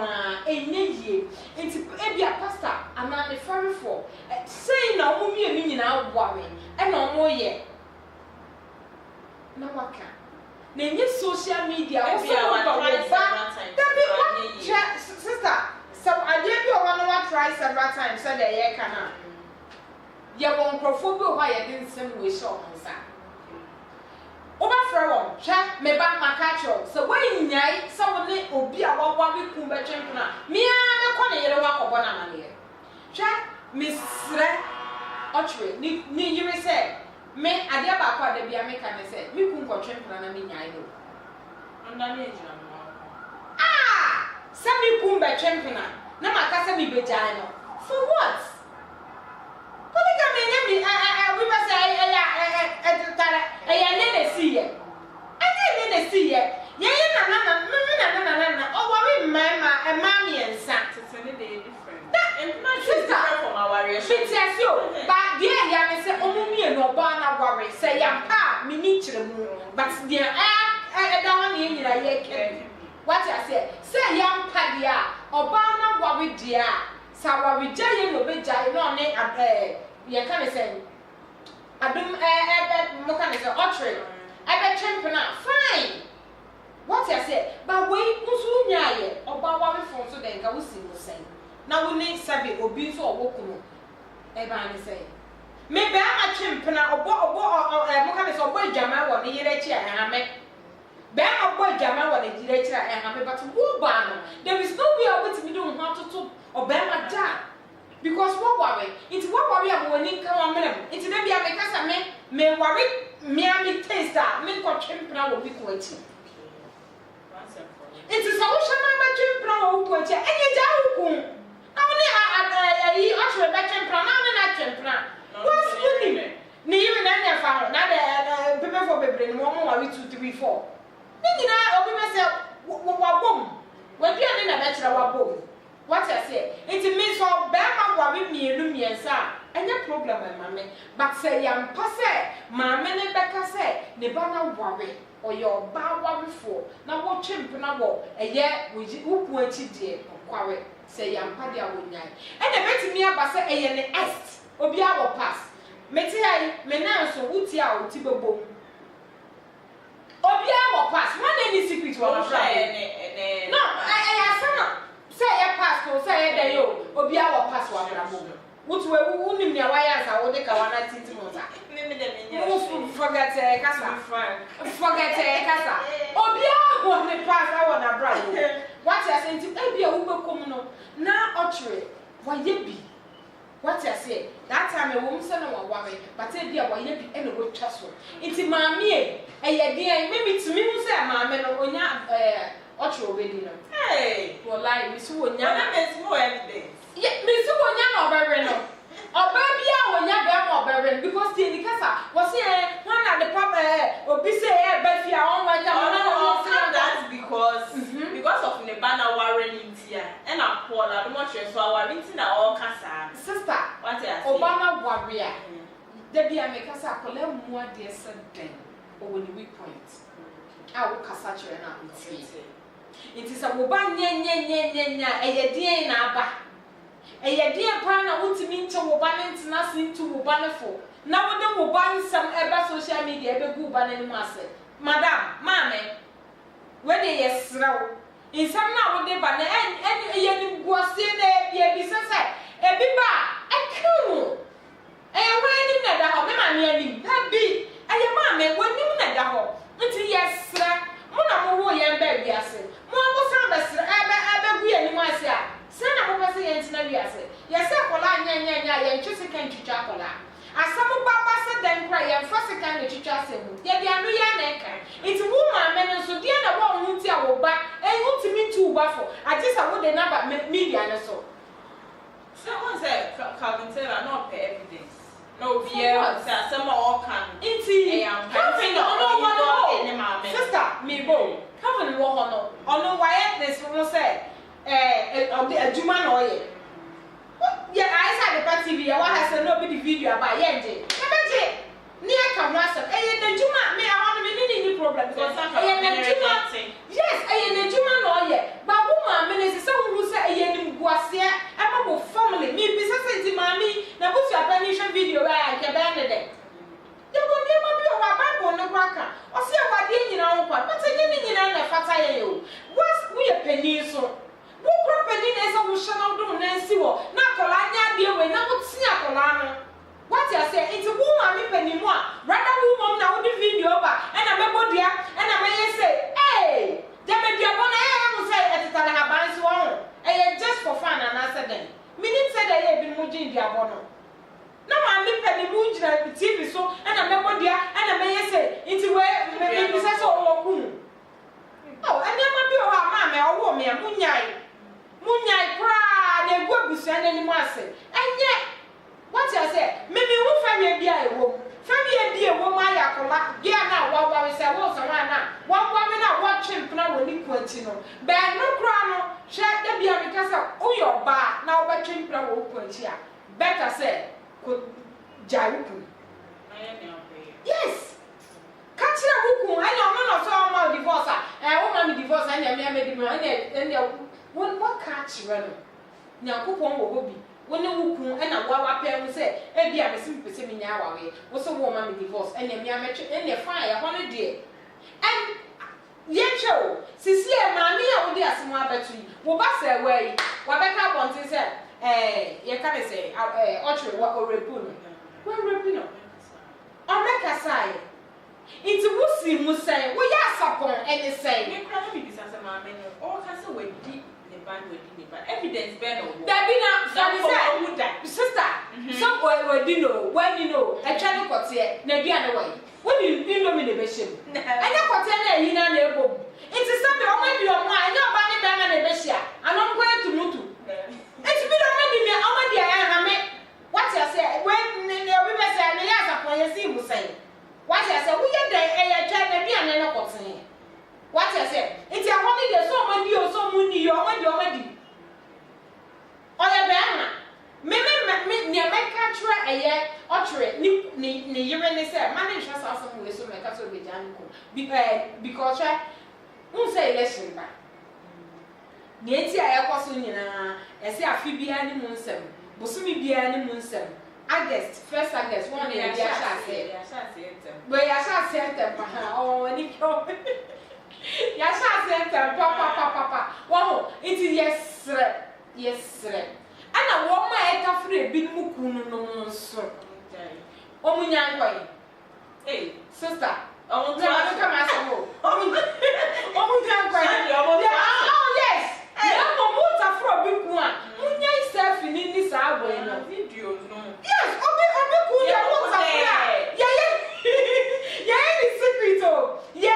a year. Into ebia pasta, and I'm a ferry for. Say no, mummy, a meaning out worry, and no more yet. No, what can. Then yes, social media, sister. So I gave you 1 try several times, so that you can. ye won crofo bi ho ye den sem we show nsa oba frawo hwe me ba makacho so when nyai so woni obi a wawa bi kum be twempena me a me kɔ ne yere wa kɔbɔ na mane hwe misre Otchere ni yire say me ade ba kwa da bia me ka ne say me kum kɔ twempena na me nyai no onda me ejina se me kum be twempena na maka se me bejai no for what polygamy we must say nene see ye nene see ye na oh worry mommy and son different that different from our relationship but there ya say omumi no ba na worry say yam pa me ni kire mu but there da one nyina ye ke what I say yam pa dia oba na worry dia sawa we jay no be jay no ne ye can say Adom mo can say Otchere champion fine what I say but we nso nyaaye oba wa we fon so den ka wo si mo say na wo ne sabe obi so owoku no ba ne say me be ama champion obo mo can say obo adwama wo ne yere chi ahame be obo adwama wo ne yere chi ahame but wo ba no there is no way we to do how to obema da because what worry am woni kan wa menam it dey bia me kasa me worry me am taste that me ko twempena wo bi ko achi it is solution na ma twempena wo ko achi enye ja hukum na woni ayi Otchere be twempena na twempena what's winning ni even na nya fa na the people for bebre no mo worry 2 3 4 ni nyina obi me say wa bom wa bia ni na be kire wa bom. What I say, it means for Bama Wabi me sa any problem, mammy. But say, young passe, mamma, and Becca say, Nebana worry, or your bow worry for. Now, what chimp na wo, a year with you, what you did, quarry, say, young Padia would night. And I bet me about say, a yen est, or be our pass. Metia, menan so woody out, Tibo boom. Or be our pass, one any secret to our no, I have say ya pass ko say ya yo obi a wo pass wa bra mo wutu wu nim ne wa ya sa wo de ka wana titi mo ta forget kasa obi a wo ne pass a wo na bra mo what ya say nti e bia wo bekom no na Otchere wa ye bi what ya say that time e wo mse na wa ware but e bia wa ye bi e no go twa so nti maami e ye de maybe to me who say maami no onya Otchere obedi no hey wallahi mi so wonya na me more evidence yeah mi so wonya na obere no oba bia wonya be mo obere because the indicasa was here one at the pop obi say e be fia on wa ja no that's because of the banner warren intia and a Paul Adom Otchere so our inti na all kasa sister what I say Obama warrior there be a make kasa kole mu ade se den o the weak point a wo kasa chere na inti it is a woba nya eyedie na aba eyedie pa na wutimi nche woba ntina sintu woba ne fo na wode woba nsam eba social media ebe gu woba ne mu ase madam mame we de yesrawo insam na wode ba na eyeni guase na bia bi sese ebi ba ekunu we ni na da ho me ma ne ani na bi eye mame we ni na da ho nti yesra mo na mo wo yen ba bi ase mo go san besre ebe gu ye ni mo ase a se na mo pese yen tina wi ase ye se kola nya ye ntwe second twitwa kola asamu baba se den kra ye fa second twitwa ase mu ye dia no ye na eka it wo ma me no so dia na wo hu ti a wo ba hu ti mi tu ba fo agisa wo de na ba media no so one say Calvin Taylor not pay evidence no be say some all can inti Calvin no sister me bo Calvin wo ho no why this we say aduma na oye yeah I said the TV ya wa has no be the video about yenje ebeje ni aka ho asem the aduma me I want me ni problem because yes the aduma na oye ba wo ma me ne se wo say ni guase ema bo family me bi say ti mami na bo sia permission video ba ke ba ne de ye wo ni ma bi o wa Bible no kwaka o se wa de nyina ho kwa but ni nyina na fata ye o was we a penny so wo property na so wo shana do na nsi wo na kola nya de we na wo tia kola no what you I say it's a woman anymore. Rather woman now the video over and I remember there and I may say, hey, there may be a one I say at the time I have one. And just for fun and answer them. Minute said I have been moving the abono. Now I'm living moving the TV so and I remember there and I may say into where maybe says oh, and never be a mamma or woman, Munyai cry, they go to send any mercy. And yet, what I say, maybe we'll find me a woman. Family a woman, I now, what I say, was a one woman I watching plan when you continue. Bad no crown, share the beer because of your bar, now watching plan will point here. Better say, could Jaiku. Yes. Catch a woman, I know none of so much divorce. I want to divorce and I made him what catch running? Now, coupon will be. When the woman and a wawa parent say, and be a simple seminar away, was a woman divorce, and a mere and a fire on a day. And yet, show, Cecilia, mammy, I will be a small battery. Well, that's a way. What I can't want to say, you can't say, Otchere, what or repuno. Well, repuno. I'll make a sign. It's a wussy must say, well, yes, upon any say. You can't be this as a man, all has a way deep. But evidence better. There be now, sister. Some boy will do when you know a channel got here, maybe another way. When you know me the bishop, I know what I know, neighbor. It's a Sunday, or maybe your mind, your body bang and a bishop, and I'm going to Mutu. It's been already me, how many I have. What I say, when the women say, the last upon your sea will say. What I say, we get there, and I try to be an enemy. What I said, it's a holiday, so many or so many, you're already. Or a banner. Maybe near my country, a year, Otchere, near when they said, manage us also with so make us with Janko. Because I won't say election back. Nancy, I also I say a few be any moonsem, Bosumi be any moonsem. August, 1st August, 1 year, I shall say, but I shall say them, oh, and it yes, I said, Papa. Wow, it is yes, sir. And I want my cafe big mukuno no sir. Oh, my hey, sister. Oh, come as a whole. Oh, yes. I'm a motor for a big one. Munya is self in this hour. Video, no. Yes, yeah, it's secret. Yeah,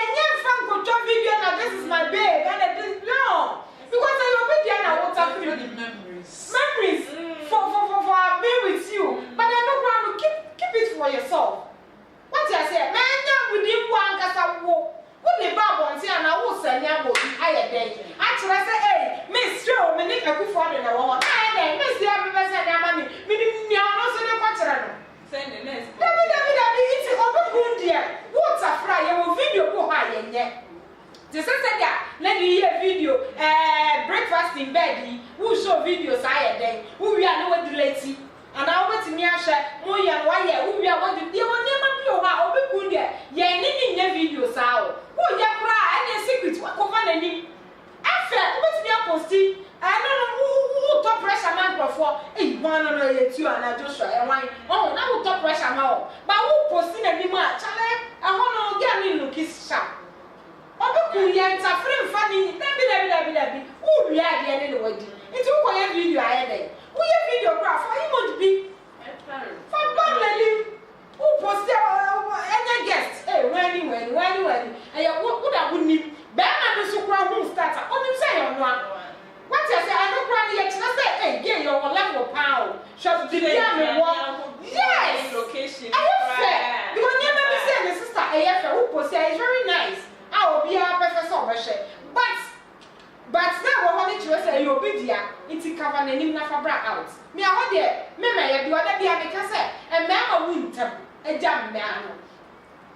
this is my bed, and I didn't know because I already know what's happening. Memories for being with you, but I don't want to keep it for yourself. What I say, man, we didn't want us to walk. What the Bible say, and I will send you higher day. Actually, I say, hey, Miss Joe, me need a good father in the world. Hey, Miss the other send your money. Me didn't know so the culture. Send the next. It's a good dear. What's a fry? You will video go higher yet. The sister that let me hear video breakfast in bed who show videos I day who we are no delay and I went to me share more and why who we are want to deal with never be over good there yeah need videos out who ya cry and secret what cover any after what me post I don't know who top pressure man for hey one no you and I just and why oh now top pressure now but who posting any more challenge I want to get me look is sharp. Obi yenta free funny dabi who we are there in the wedding it will go video I there who video graph for him would be for family who post any guest hey when and what I would need Bama so crowd who start on him say on one what I say I don't cry yet I say hey get your level pound shop the yes location I fair because never be say the sister who post is very nice. I will be a professor, but now we're going to say you'll be there. It's a cover and even a fabric out. Me, I want there. Member, you are the because and mamma winter a jam man.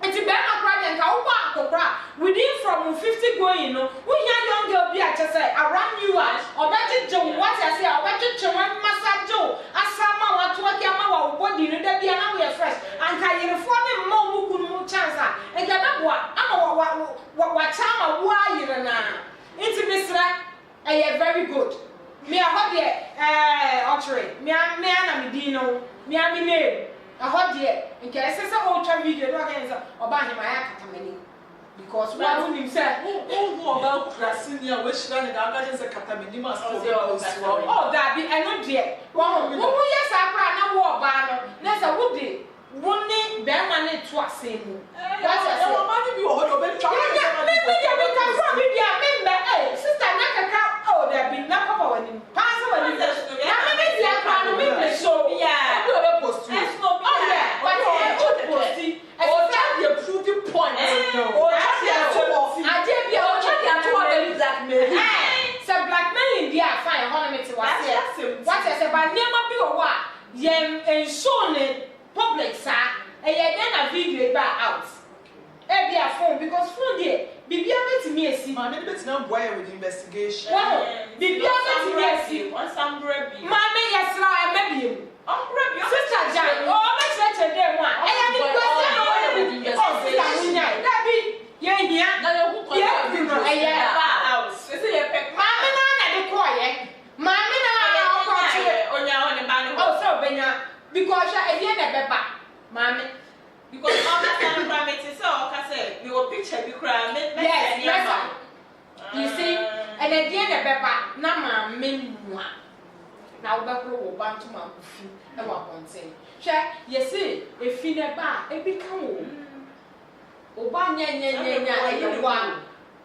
It's a bad cry and how within from 50 going, we young girl be at say around you or better Joe. What I say, I want to one massage Joe. As someone want to work your body, you know, we are fresh and can you inform more who could chance and get up what time why you know. Intermission, very good. Me, I have the Otchere, me, I'm Dino, me, I'm name. A hot dear, in case it's a whole video, no against about him, I have because one him said, who about Brasilia, which ran in Agadez a Cataminimas? Oh, that be I know dear. Well, yes, I cry no war banner. There's a woody. One name, Berman, to a same. What's a money be all of it? Sister Naka, oh, there be no power in pass away. So, yeah, post. Oh, yeah, but I prove the point. I did be a blackmailing, dear, fine, honest. What I said, but never be a what? Yem and shown public, sir, and then a video about out. Be a phone because phone here, be able to me see. Mammy, it's not why with investigation. Well, be able to me see. Once I'm ready. Mammy, yes, I may be. Sister Jack, oh, let's let them one. I am the question. Oh, that be. Yeah, house. Mammy, I'm quiet. Mammy, oh, so Benya, because I hear the pepper. Mammy. Because all the time I met is all I said, you will picture the crowd. Yes, you see, and at the end of pepper, Nama Minwa. Now, Bako will bound to my feet, and what one say. Check, yes, if you never, it become. Obanya, one.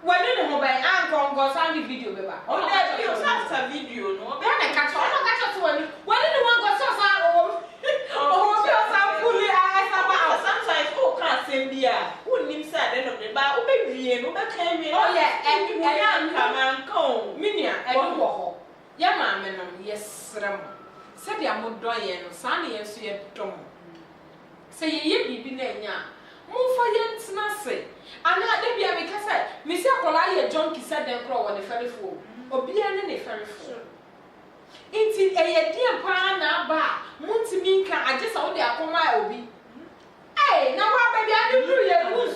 When you know by Uncle goes on the video, Beba. Oh, that you have a video, no? Then I catch one. When the one goes so sometimes, oh, can't send beer. Who names at the end of the bar? Oh, baby, no, that came in. Oh, yeah, and you come and come. Minia, I don't walk. Yama, yes, Ram. Said the Amodoyan, Sunny, and see a tom. Say ye be Nanya. Move for Yens Nassay. And not the beer because I, Miss Akolaya Junkie said them crow on the ferry fool, or be any ferry fool. It's a dear pana bar, Montiminka, I just saw the Akoma Obi. Hey, now what baby, I do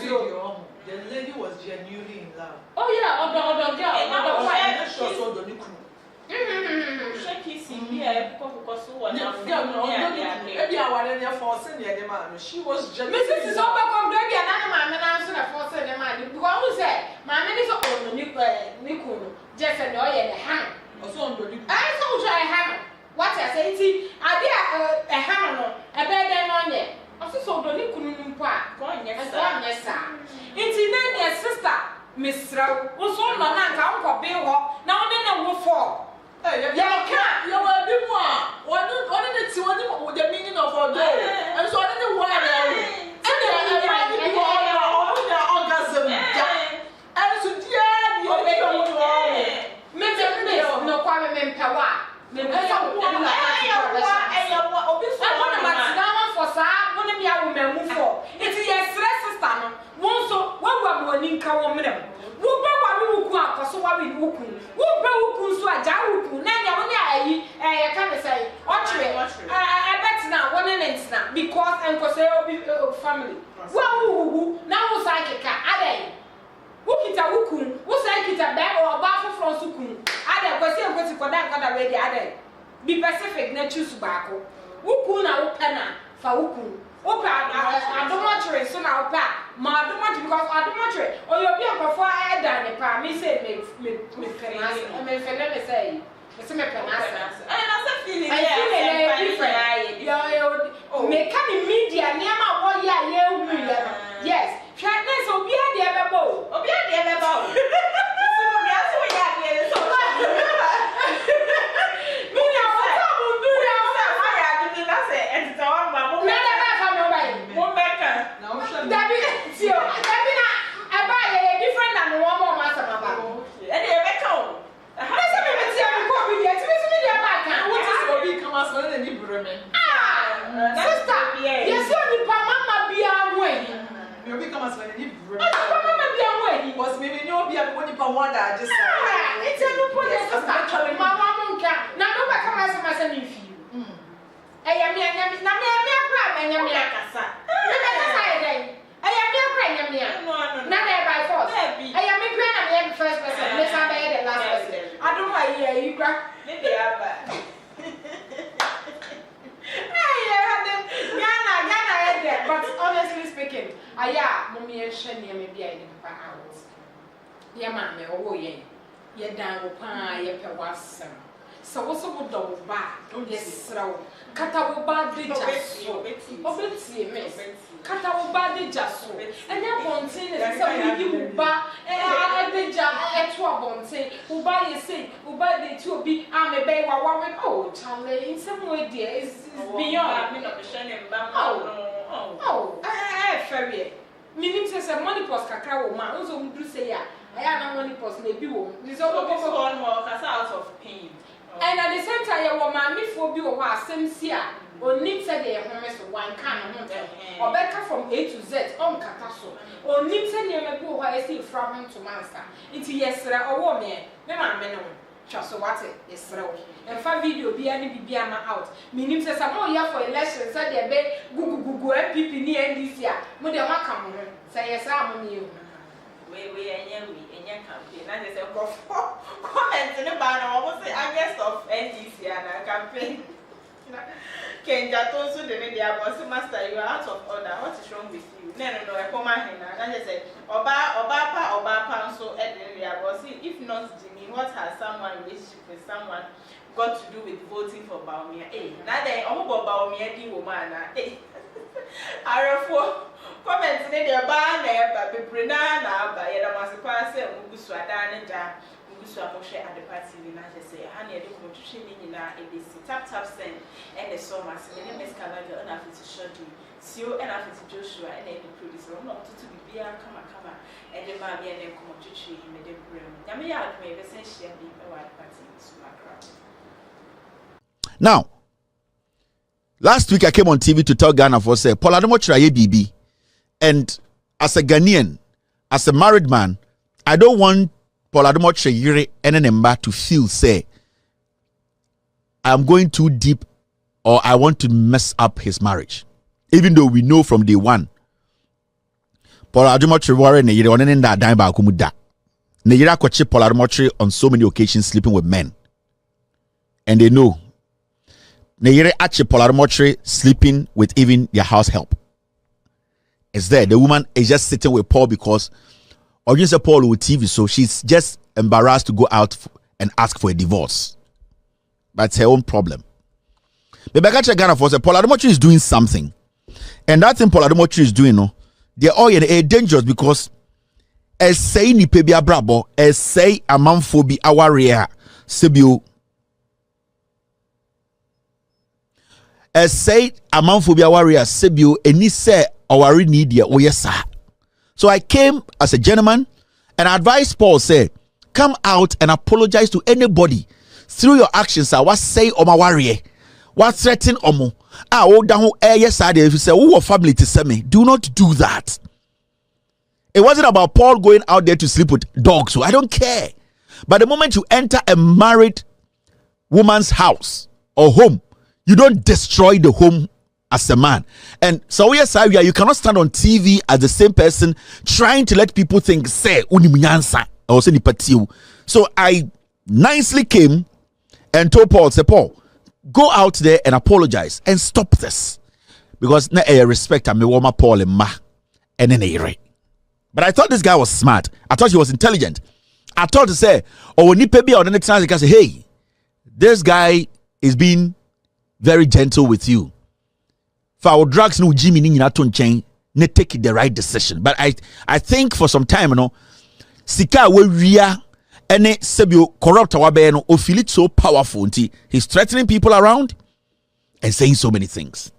you. The lady was genuinely in love. Oh, yeah, or the girl, she was just Mrs. is over from baby and I'm an answer for the man. Because said, my man is on the Niku, just an oil and a hammer. I told you a hammer. What I say, see, I did a hammer, a bed and on there. I saw the Niku Park, going yes, sir. It's in your sister, Miss Rowe, was on my uncle Bill. Now then, I will fall. Yeah, can't. You will be more. What did it see with the meaning of our day? And so I didn't want to. And then I did orgasm. And so, dear, you make a no problem, power. It's a stress system. One so, one woman come minimum. So what we look, who so a jawu, Nanya, I can't say, I bet now, one instant, because I'm for family. Well, now psychic, Ade. Wukita Wukun, who say it's a bag or a bath from Sukun. Ade, was here waiting for that other way the Ade. Be Pacific, not choose tobacco. Wukuna, Opana, for Wukun. Adom Otchere so now pa ma Adom Otchere because Adom Otchere or you be before I done the pa me say me pronounce me say me pronounce and I say feeling different me can media niam what ya yes shyness obi a dey bebo Maybe I aya mommy hwe ne me bia ne papa out ye ma me owo ye dan wo pa ye pe wasem so wo so wo do ba ye srawo kata wo ba de jaso obetie me kata wo ba de jaso enya bonten ne se wo yi wo ba de ja eto bonten wo ba ye say wo ba de ti obi me be wa oh chale in some way there is beyond me no be shine mba oh fair minim say money post kakra wo ma unzo mudru say ya aya na money post na bi wo ni so go on more kasa out of pain. And at the same time, you want my phobia or asem sia or nim said they home so one can or Becca from A to Z on Catasso or nim said you may go where I see from him to master. Into yesterday or woman, no man, men, just so what it is throw. And 5 video be any BBM out. Meaning says I'm all here for elections, said they beg Google MPP near this year. Mother, come say yes, I'm you. We in your campaign. I just said, comment in the banner. I was against of NDC and a campaign. Kenja told you the media was master. You are out of order. What is wrong with you? No, I come out here and I just said, Oba, so Edria was if not Jimmy, what has someone relationship with someone got to do with voting for Baumia? Now they all about Baumia, the woman. Comment in the banner, but Brenana, by Yadamasqua, Muguswadana, Muguswamoshe at the party, and I say, honey, I don't want to shame in tap send, and the summer, my name is Cavalier, and after to show you, Sio, and after to Joshua, and then the producer, not to be beer, come, and the Mammy and then come to tree in the room. Yamia may essentially be a white party, Now, last week I came on TV to tell Ghana for say Paul Adom Otchere BB, and as a Ghanaian, as a married man, I don't want Paul Adom Otchere and Enemba to feel say I'm going too deep or I want to mess up his marriage, even though we know from day one Paul Adom Otchere ware ne yire onen nda dan ba akumuda ne yire akwache Paul Adom Otchere on so many occasions sleeping with men, and they know Neyere Ache Paul Adom Otchere sleeping with even their house help. It's there. The woman is just sitting with Paul because Original said Paul with TV, so she's just embarrassed to go out and ask for a divorce. That's her own problem. But I catch Ghana for say Paul Adom Otchere is doing something, and that thing Paul Adom Otchere is doing, no, they're all dangerous because as say ni pebia brabo, as say amanfobi awaria sebio. Say amanphobia warrior sebio eni se awari need ya oyesa. So I came as a gentleman and I advised Paul say, come out and apologize to anybody through your actions. I was say oma warrior, what threaten omo. Down yes I if you say who family to send me. Do not do that. It wasn't about Paul going out there to sleep with dogs, so I don't care. But the moment you enter a married woman's house or home, you don't destroy the home as a man. And so yes, you cannot stand on TV as the same person trying to let people think, say, or say, so I nicely came and told Paul, say, Paul, go out there and apologize and stop this. Because na respect me woman Paul and ma and then but I thought this guy was smart. I thought he was intelligent. I thought to say, oh, ni pebi or the next time say, hey, this guy is being very gentle with you. For our drugs, no Jimmy Nina chain, ne take the right decision. But I think for some time, Sika we ria ene sebio corrupt our no or feel it so powerful. He's threatening people around and saying so many things.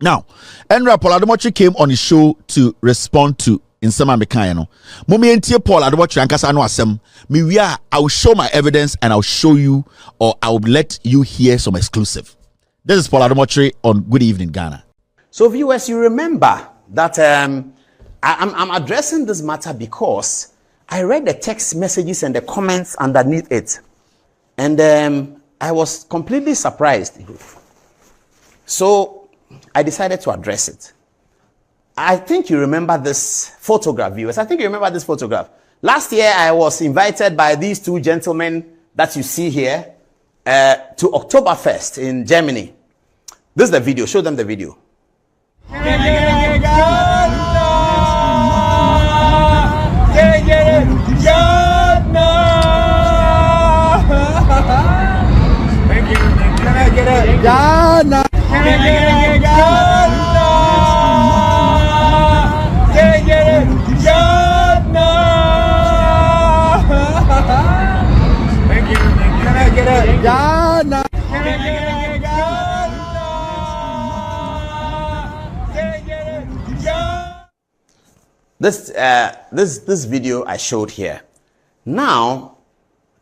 Now, Enra Paul Adom Otchere came on his show to respond to in some American. Mummy and Paul Adom Otchere ankasa no asem. I will show my evidence and I'll show you, or I'll let you hear some exclusive. This is Paul Adom Otchere on Good Evening Ghana. So viewers, you remember that I'm addressing this matter because I read the text messages and the comments underneath it, and I was completely surprised. So I decided to address it. I think you remember this photograph, viewers. I think you remember this photograph. Last year, I was invited by these two gentlemen that you see here to Oktoberfest in Germany. This is the video. Show them the video. This video I showed here. Now,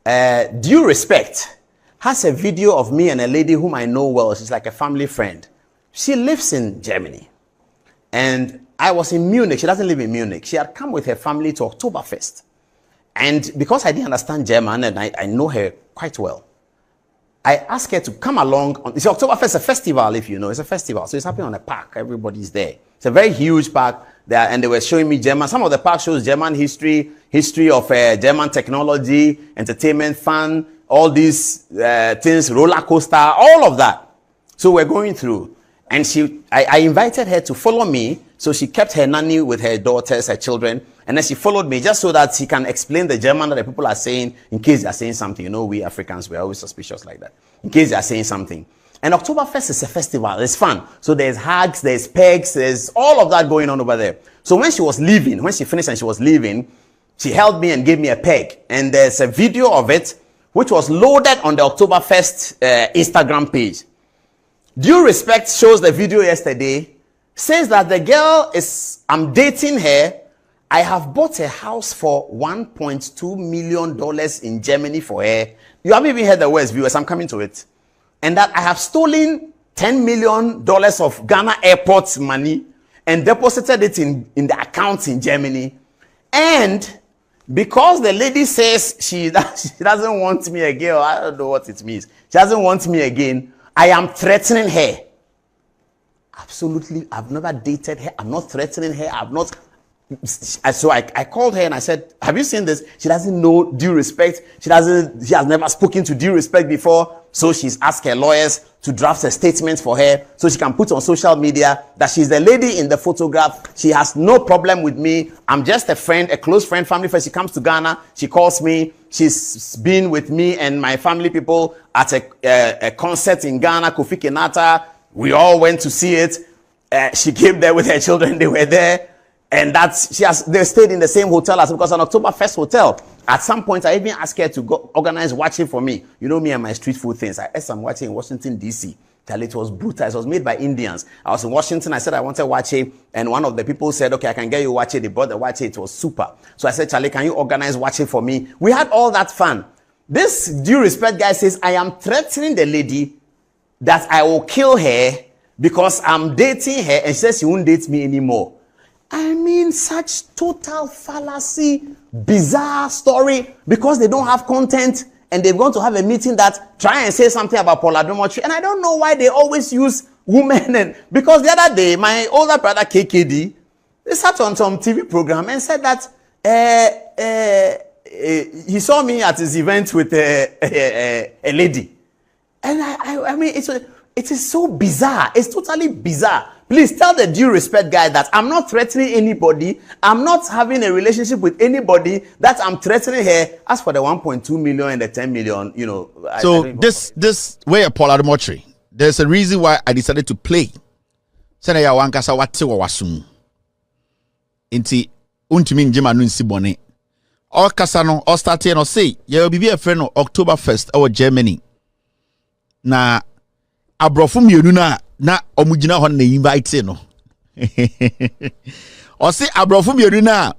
Due Respect has a video of me and a lady whom I know well. She's like a family friend. She lives in Germany. And I was in Munich. She doesn't live in Munich. She had come with her family to Oktoberfest. And because I didn't understand German and I know her quite well, I asked her to come along. It's Oktoberfest is a festival, if you know. It's a festival. So it's happening on a park. Everybody's there. It's a very huge park there. And they were showing me German. Some of the park shows German history of German technology, entertainment, fun, all these things, roller coaster, all of that. So we're going through. And I invited her to follow me. So she kept her nanny with her daughters, her children. And then she followed me just so that she can explain the German that the people are saying in case they're saying something. You know, we Africans, we're always suspicious like that. In case they're saying something. And Oktoberfest is a festival. It's fun. So there's hugs, there's pegs, there's all of that going on over there. So when she was leaving, when she finished and she was leaving, she held me and gave me a peg. And there's a video of it, which was loaded on the Oktoberfest Instagram page. Due Respect shows the video yesterday, says that the girl is, I'm dating her. I have bought a house for $1.2 million in Germany for her. You haven't even heard the words, viewers. I'm coming to it. And that I have stolen $10 million of Ghana airport money and deposited it in the accounts in Germany. And because the lady says she doesn't want me again, or I don't know what it means. She doesn't want me again. I am threatening her. Absolutely, I've never dated her. I'm not threatening her. I've not. So I called her and I said, have you seen this? She doesn't know Due Respect. She has never spoken to Due Respect before. So she's asked her lawyers to draft a statement for her so she can put on social media that she's the lady in the photograph. She has no problem with me. I'm just a friend, a close friend, family friend. She comes to Ghana. She calls me. She's been with me and my family people at a concert in Ghana, Kofi Kenata. We all went to see it. She came there with her children. They were there. And they stayed in the same hotel as because an Oktoberfest hotel. At some point, I even asked her to go organize watching for me. You know me and my street food things. I ate some watching in Washington, D.C. It was brutal. It was made by Indians. I was in Washington. I said I wanted watching. And one of the people said, okay, I can get you watching. They brought the watching. It was super. So I said, Charlie, can you organize watching for me? We had all that fun. This Due Respect guy says, I am threatening the lady that I will kill her because I'm dating her and she says she won't date me anymore. I mean, such total fallacy, bizarre story because they don't have content and they're going to have a meeting that try and say something about Adom Otchere. And I don't know why they always use women. And because the other day, my older brother KKD, they sat on some TV program and said that he saw me at his event with a lady. And I mean, it is so bizarre. It's totally bizarre. Please tell the Due Respect guy that I'm not threatening anybody. I'm not having a relationship with anybody. That I'm threatening her. As for the 1.2 million and the 10 million, you know. So this way, Paul Adom Otchere, there's a reason why I decided to play. Sena ya wankasa wate wa wasum. Inti untimi njema no nsi bone. All kasa no all start no say ye will be a friend of Oktoberfest our Germany. Na abrofo mienu na omugina ho na invite no. Or say abrofo mienu na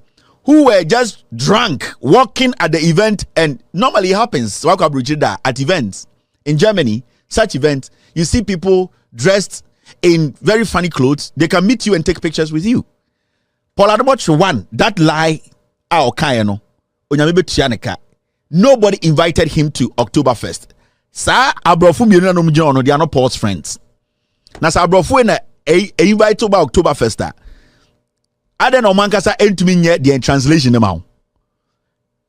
who were just drunk walking at the event, and normally it happens at events in Germany, such events, you see people dressed in very funny clothes. They can meet you and take pictures with you. Paul Adom Otchere one, that lie nobody invited him to Oktoberfest. Sa abrofo mienu na omugina no, they are not Paul's friends. Na sa abrofo na invite to Oktoberfest. Aden Omankasa entumi nye the translation now.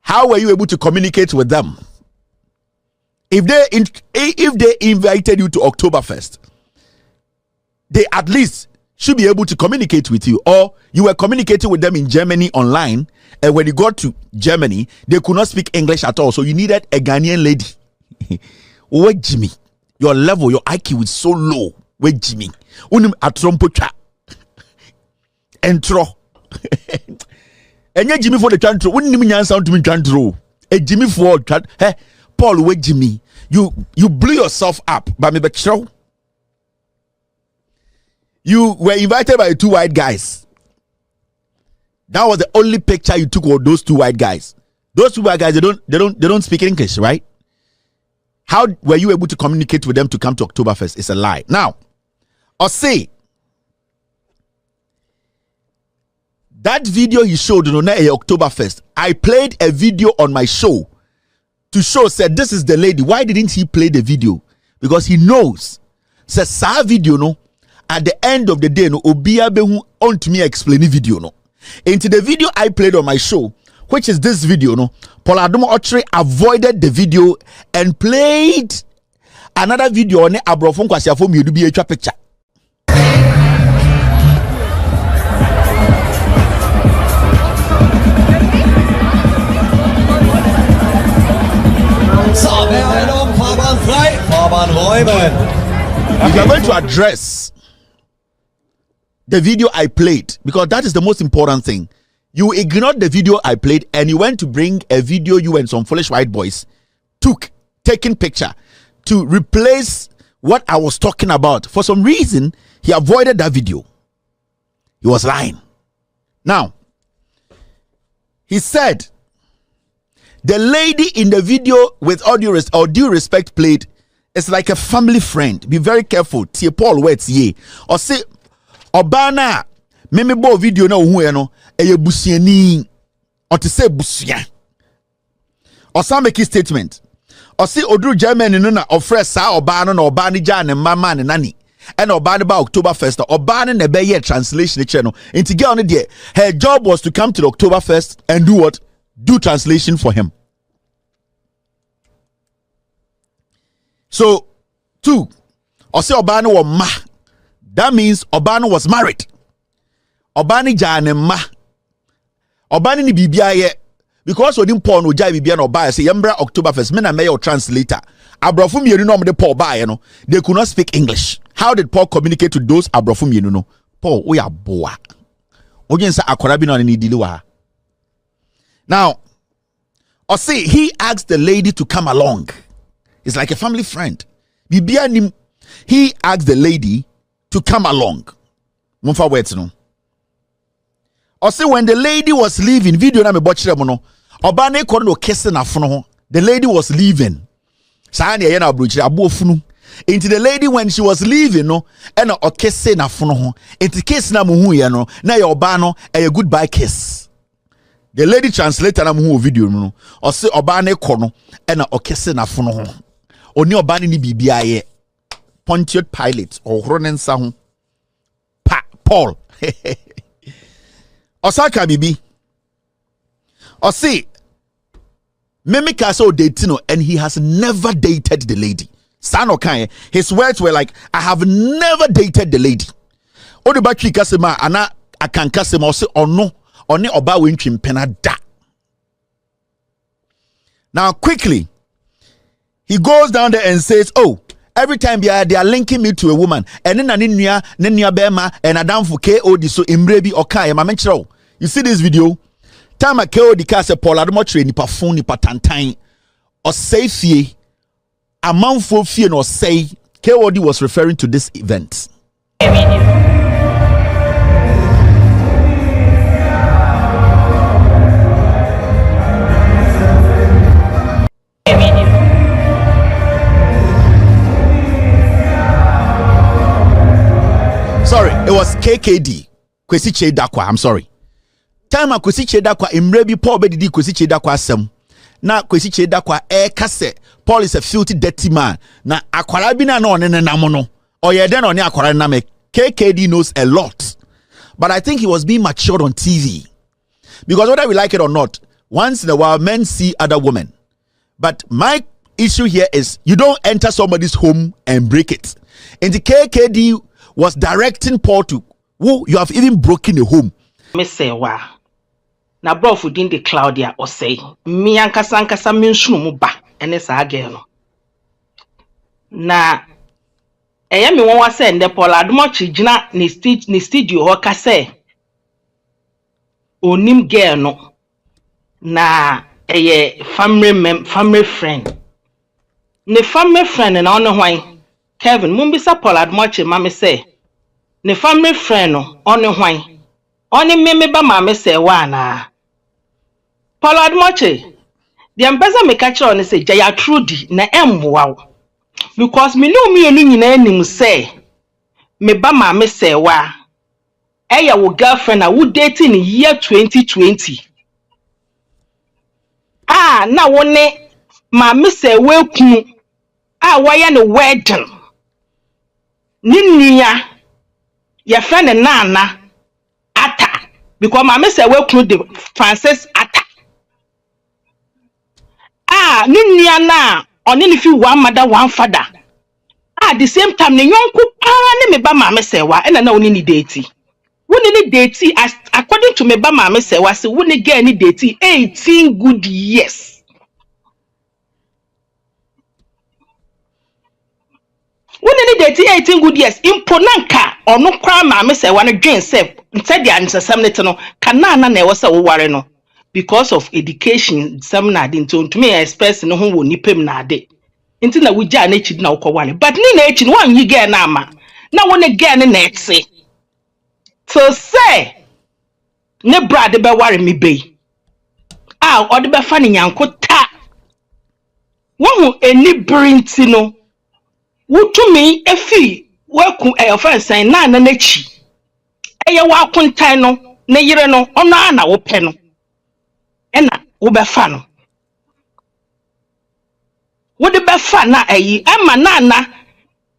How were you able to communicate with them? If they invited you to Oktoberfest, they at least should be able to communicate with you, or you were communicating with them in Germany online, and when you got to Germany, they could not speak English at all, so you needed a Ghanaian lady. Wait, Jimmy, your level, your IQ is so low. we Jimmy. Unim atrompotwa. Entro. Enye Jimmy for the chantro. Unim nyansa untumi chantro. A Jimmy for hey Paul we Jimmy. You blew yourself up. But me betro. You were invited by 2 white guys. That was the only picture you took of those 2 white guys. Those 2 white guys, they don't speak English, right? How were you able to communicate with them to come to Oktoberfest? It's a lie. Now, or say that video he showed on Oktoberfest. I played a video on my show to show said this is the lady. Why didn't he play the video? Because he knows. Says sa video no. At the end of the day, no obia behu on to me explain the video no. Into the video I played on my show, which is this video, no, Adom Otchere avoided the video and played another video on abrofon kwasiafo mi edu bi etwa picture. If you are going to address the video I played, because that is the most important thing. You ignored the video I played and you went to bring a video you and some foolish white boys taking picture to replace what I was talking about. For some reason, he avoided that video. He was lying. Now, he said, the lady in the video with all due respect played is like a family friend. Be very careful. Tie Paul words ye. Or say, Obana, meme bo video na uhu no eye busiani or to say busia or some make statement or see odru Germany no na ofre sa oba no na oba ni ja ne mama ne nani and oba ne ba Oktoberfest oba ne be ye translation channel into girl on there. Her job was to come to the Oktoberfest and do what? Do translation for him. So 2 or say oba no ma. That means Obano was married. Obani jane ma. Obani ni bibia ye. Because we didn't porn ujai bibia no buy say yembra Oktoberfest. Mena me your translator. Abrofum yenu no de Paul buy no. They could not speak English. How did Paul communicate to those Abrofum yenu no? Paul we are boa. Ogen sa akorabi no ni diliwa. Now, or say he asked the lady to come along. It's like a family friend. Bibia nim. He asked the lady to come along. Mumfa words no. Or say when the lady was leaving, video na me botchere mo no. Oba na ekọ no kese na fono ho. The lady was leaving. Sa na ye na abrochire abo funu. Into the lady when she was leaving no, e na okese na fono ho. Into kiss na mo hu ye no, na ye oba no a goodbye kiss. The lady translator na mo hu video no. Or say oba na ekọ no, e na okese na fono ho. Oni oba ni bibia ye. Pontius Pilate or Ronensa ho Paul Osaka bibi or say Memika so dating and he has never dated the lady. Sano kan his words were like, I have never dated the lady. Odi batwi kasema ana akanka sema or say ono oni oba wentwim pena da. Now quickly he goes down there and says, oh, every time they are linking me to a woman, and then nenia bema and Adam for KOD so imrebi okay ma menchro. You see this video? Time a KOD ka se Paul Adom Otchere ni pa phone ni pa tantan or say fie amount for fie no say KOD was referring to this event. Sorry, it was KKD. Kwesi Chedakwa, I'm sorry. Time Kwesi Chedakwa imrebi Paul bedidi Kwesi Chedakwa asem. Na Kwesi Chedakwa kase Paul is a filthy dirty man. Na akwara bi na no ne namono. Oye den oni akwara na me. KKD knows a lot. But I think he was being matured on TV. Because whether we like it or not, once in a while men see other women. But my issue here is you don't enter somebody's home and break it. And the KKD was directing Paul to, whoa, you have even broken the home. Me say wa. Na bro within the Claudia or say, me ankasa me nsunu mu ba ene sa girl no. Na ɛyɛ me won wa say nde Paul Adom Otchere gina ne studio ho ka say onim girl no na ɛyɛ family friend ne family friend na ono hwan Kevin mumbisa Paul Adom Otchere ma me say ne family friend no ono hwan oni me ba ma me say wa na Paul Adom Otchere the ambassador me catch on say jaya trudi na emboa because me no me enu nyina anim say me ba ma me say wa eya wo girlfriend na wo dating in year 2020 na wo ne ma me say we kunu wa ya no wedding ninia ya friend na ata because ma me say we kunu de Francis ata ninia na oni ni fi one mother one father at the same time ne yonku pa ne me ba ma me say wa na oni ni date woni ni date as according to me ba ma me say wa say woni girl ni date 18 good years woni ni date 18 good years imponanka ono kwa ma me say wa no dwen say nse dia nsesam ne te no kana na e wo say wo ware no because of education seminar din to me express no ho wo nipem na ade nti na wugya na echi na wokowale but ni na echi no wan yi girl na ama na wo ne girl ne na etse so say ne brad be ware me be ode be fa ne nyankota wo hu eni brinti no wutumi efi waku offense na nachi eye wa kuntan no ne yire no ono na wo pe no ena wo be fa no wo de be fa na ayi ama na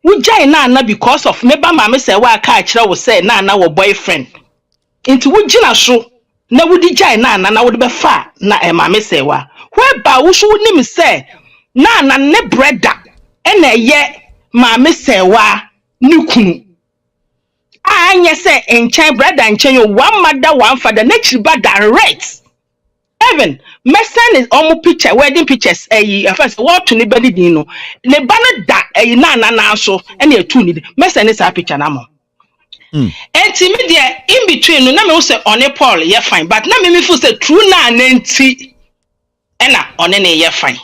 wo jai na because of me ba ma me say wa ka kire wo say na wo boyfriend nti wo gina so na wo di jai na wo de be fa na e ma me say wa whereby wo so nim say na ne brother ena ye ma me say wa ni kunu anya say enchen brother enchen yo one mother one father na chiriba direct even mesen is almost picture wedding pictures first what to ni bedi din no ne ba na da na so ena etu ni mesen is a picture na mo enti me there in between no na me say on Paul ye fine but na me feel say true na nti ena on ne ye fine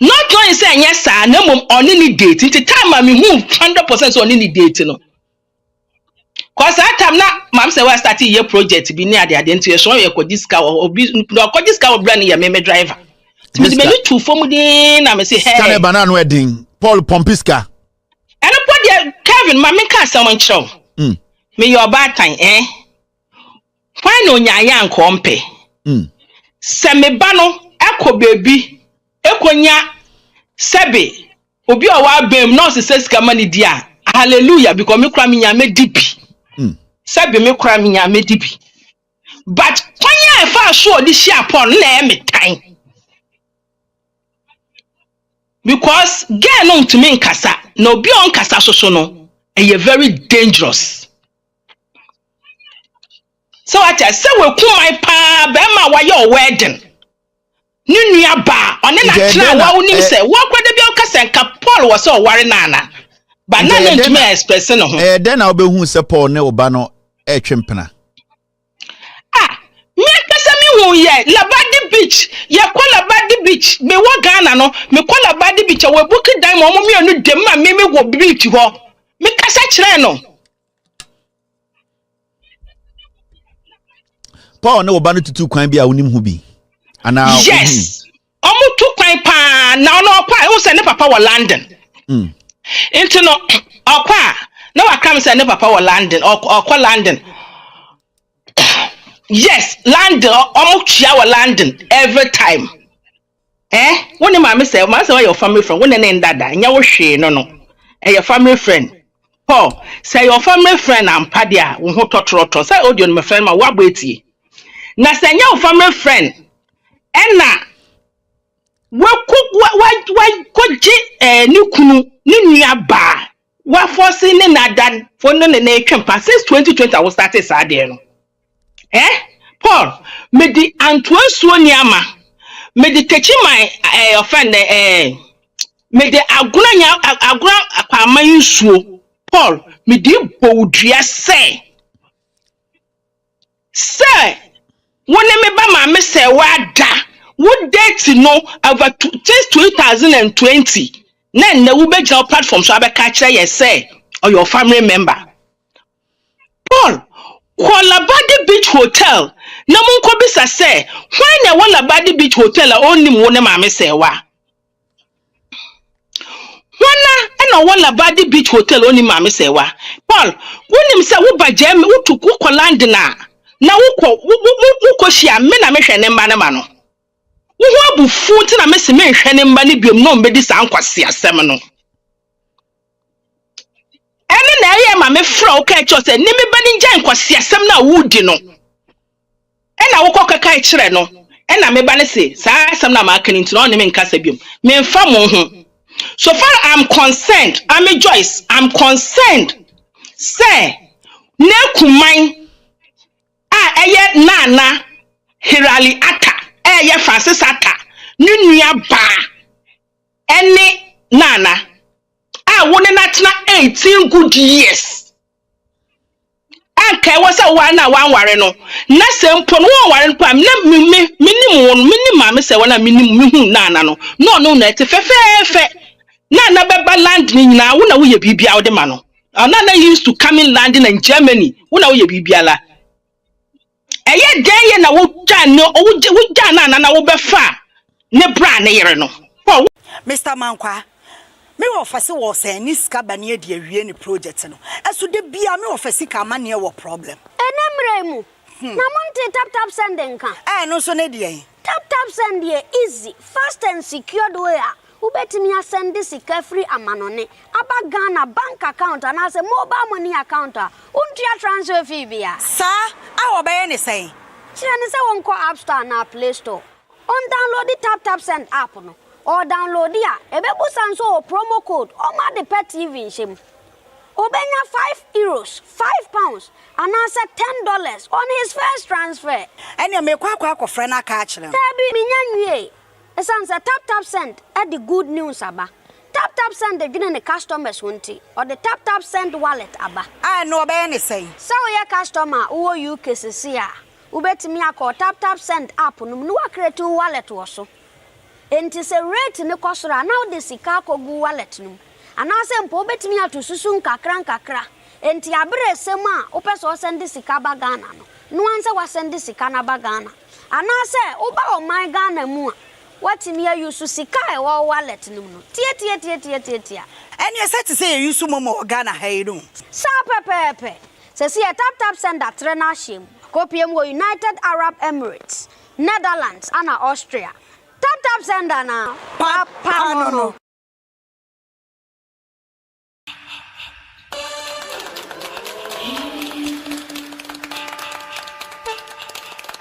not going say yes sir na mom on ni date nti time me who 100% on ni date no cause that time na mam say we start year project bi ni ade nti so ye ko diska obi ko diska obra ni ye me driver me me two form din na me say hey scan banana wedding Paul Pompiska and put there Kevin ma me ka someone chow me your bad time why no nyanya nkompe se me ba no ekọ baby ekonya sebe obi o wa bem no se sika mani dia hallelujah because me kura me nya me dipi sebe me kura me nya me dipi but kwanya e fa so di share pon na e me tan because girl no to me nkasa na obi on kasa so no e very dangerous so I say we ku my pa be ma wa your wedding nunu aba one na tira wa unim say wo kwede bi okasa nka Paul was so ware nana but na no me express no ho then na obehu say Paul ne oba no e twempena me kasa me hu ye Labadi beach ye kwa Labadi beach me wo Ghana no me kwa Labadi beach we book dan mo me anu dem ma me go beach ho me kasa kire no Paul ne oba no tutu kwan bi a unim hu bi ana yes omo tu kwan pa na no kwa e say ne papa wa London into no okwa na wa kam say ne papa wa London okwa London yes London omo tua wa London every time when ma me say your family friend when ne ndada nya wo hwe no your family friend Paul say your family friend am pa dia wo ho totroto say audio no my friend ma wa gbetie na say nya your family friend ena wa koji ni kunu ni nua ba wa force ni nadan for no ne twempa since 2020 I was started sa there no Paul me di antoansuo ni ama me di techi my friend me de agura akwaman nsuo Paul me de bowdua say wone me ba ma me say wada wo date no over since 2020 na wo be join platform so abeka kire ye say or your family member Paul Labadi Beach Hotel na munko bisa say why na Labadi Beach Hotel a onim wo ne ma me say wa wana Labadi Beach Hotel onim ma me say wa Paul wonim say wo ba jam wo tuku ko land na wo shia me na me hwe ne mba ne ma no wo ho abufu ti na me se me hwe ne mba ne biom no mbedi sa ankwase asem no ene na ye ma me fra o ka cho se ni me ba ni njan kwase asem na wo di no ena wo kokaka e kire no ena me ba ne se sa asem na ma akani nti no ne me nkasa biom me mfa mo ho so far I'm concerned I'm a Joyce I'm concerned say ne kuman eye nana Hirali ata eye Francis ata nunua ba ene nana wone na tena 18 good years anka wasa wana wanware no na sempo no wanware no pa minim ma me se wana minim nana no no na te fefefe nana beba land ni nyina wo na wo ye bibia wo de ma no nana used to come in landing in Germany wo na wo ye bibia la eye den ye na wo gya no wo gya nana wo befa ne bra ne yere no Mr. Mankwa me office was a niska banie de awie ni project no eso de bia me office ka mane wo problem enemremu na monte tap sending kan no so ne de tap send dey easy fast and secured way ubetimi send sika free amanone aba Ghana bank account and as a mobile money account untia transfer fee bia sa awo be ne say kire ne se won ko App Store na Play Store on download the tap send app no or download ya ebebu sanso promo code or ma the pet TV shim obenya €5 £5 and answer $10 on his first transfer ene me kwa friend aka akire tabi minyanwie esanse tap send at the good news aba tap send the gene customers wonti or the tap send wallet aba no be ne say so your customer wo UK sisia ubetimi akọ tap send app no no create wallet wo so enti se rate ne kosora now the sika kogu wallet no anase mpo betimi atosusu nkakra enti abre sema opeso send sika ba Ghana no anse wa send sika na ba Ghana anase oba o my Ghana mu watimi use sika e wo wallet no tie eni set say use momo Ghana hayru sa pepepe se si tap send that trainer shim kopiem wo United Arab Emirates Netherlands and Austria tap send na papa no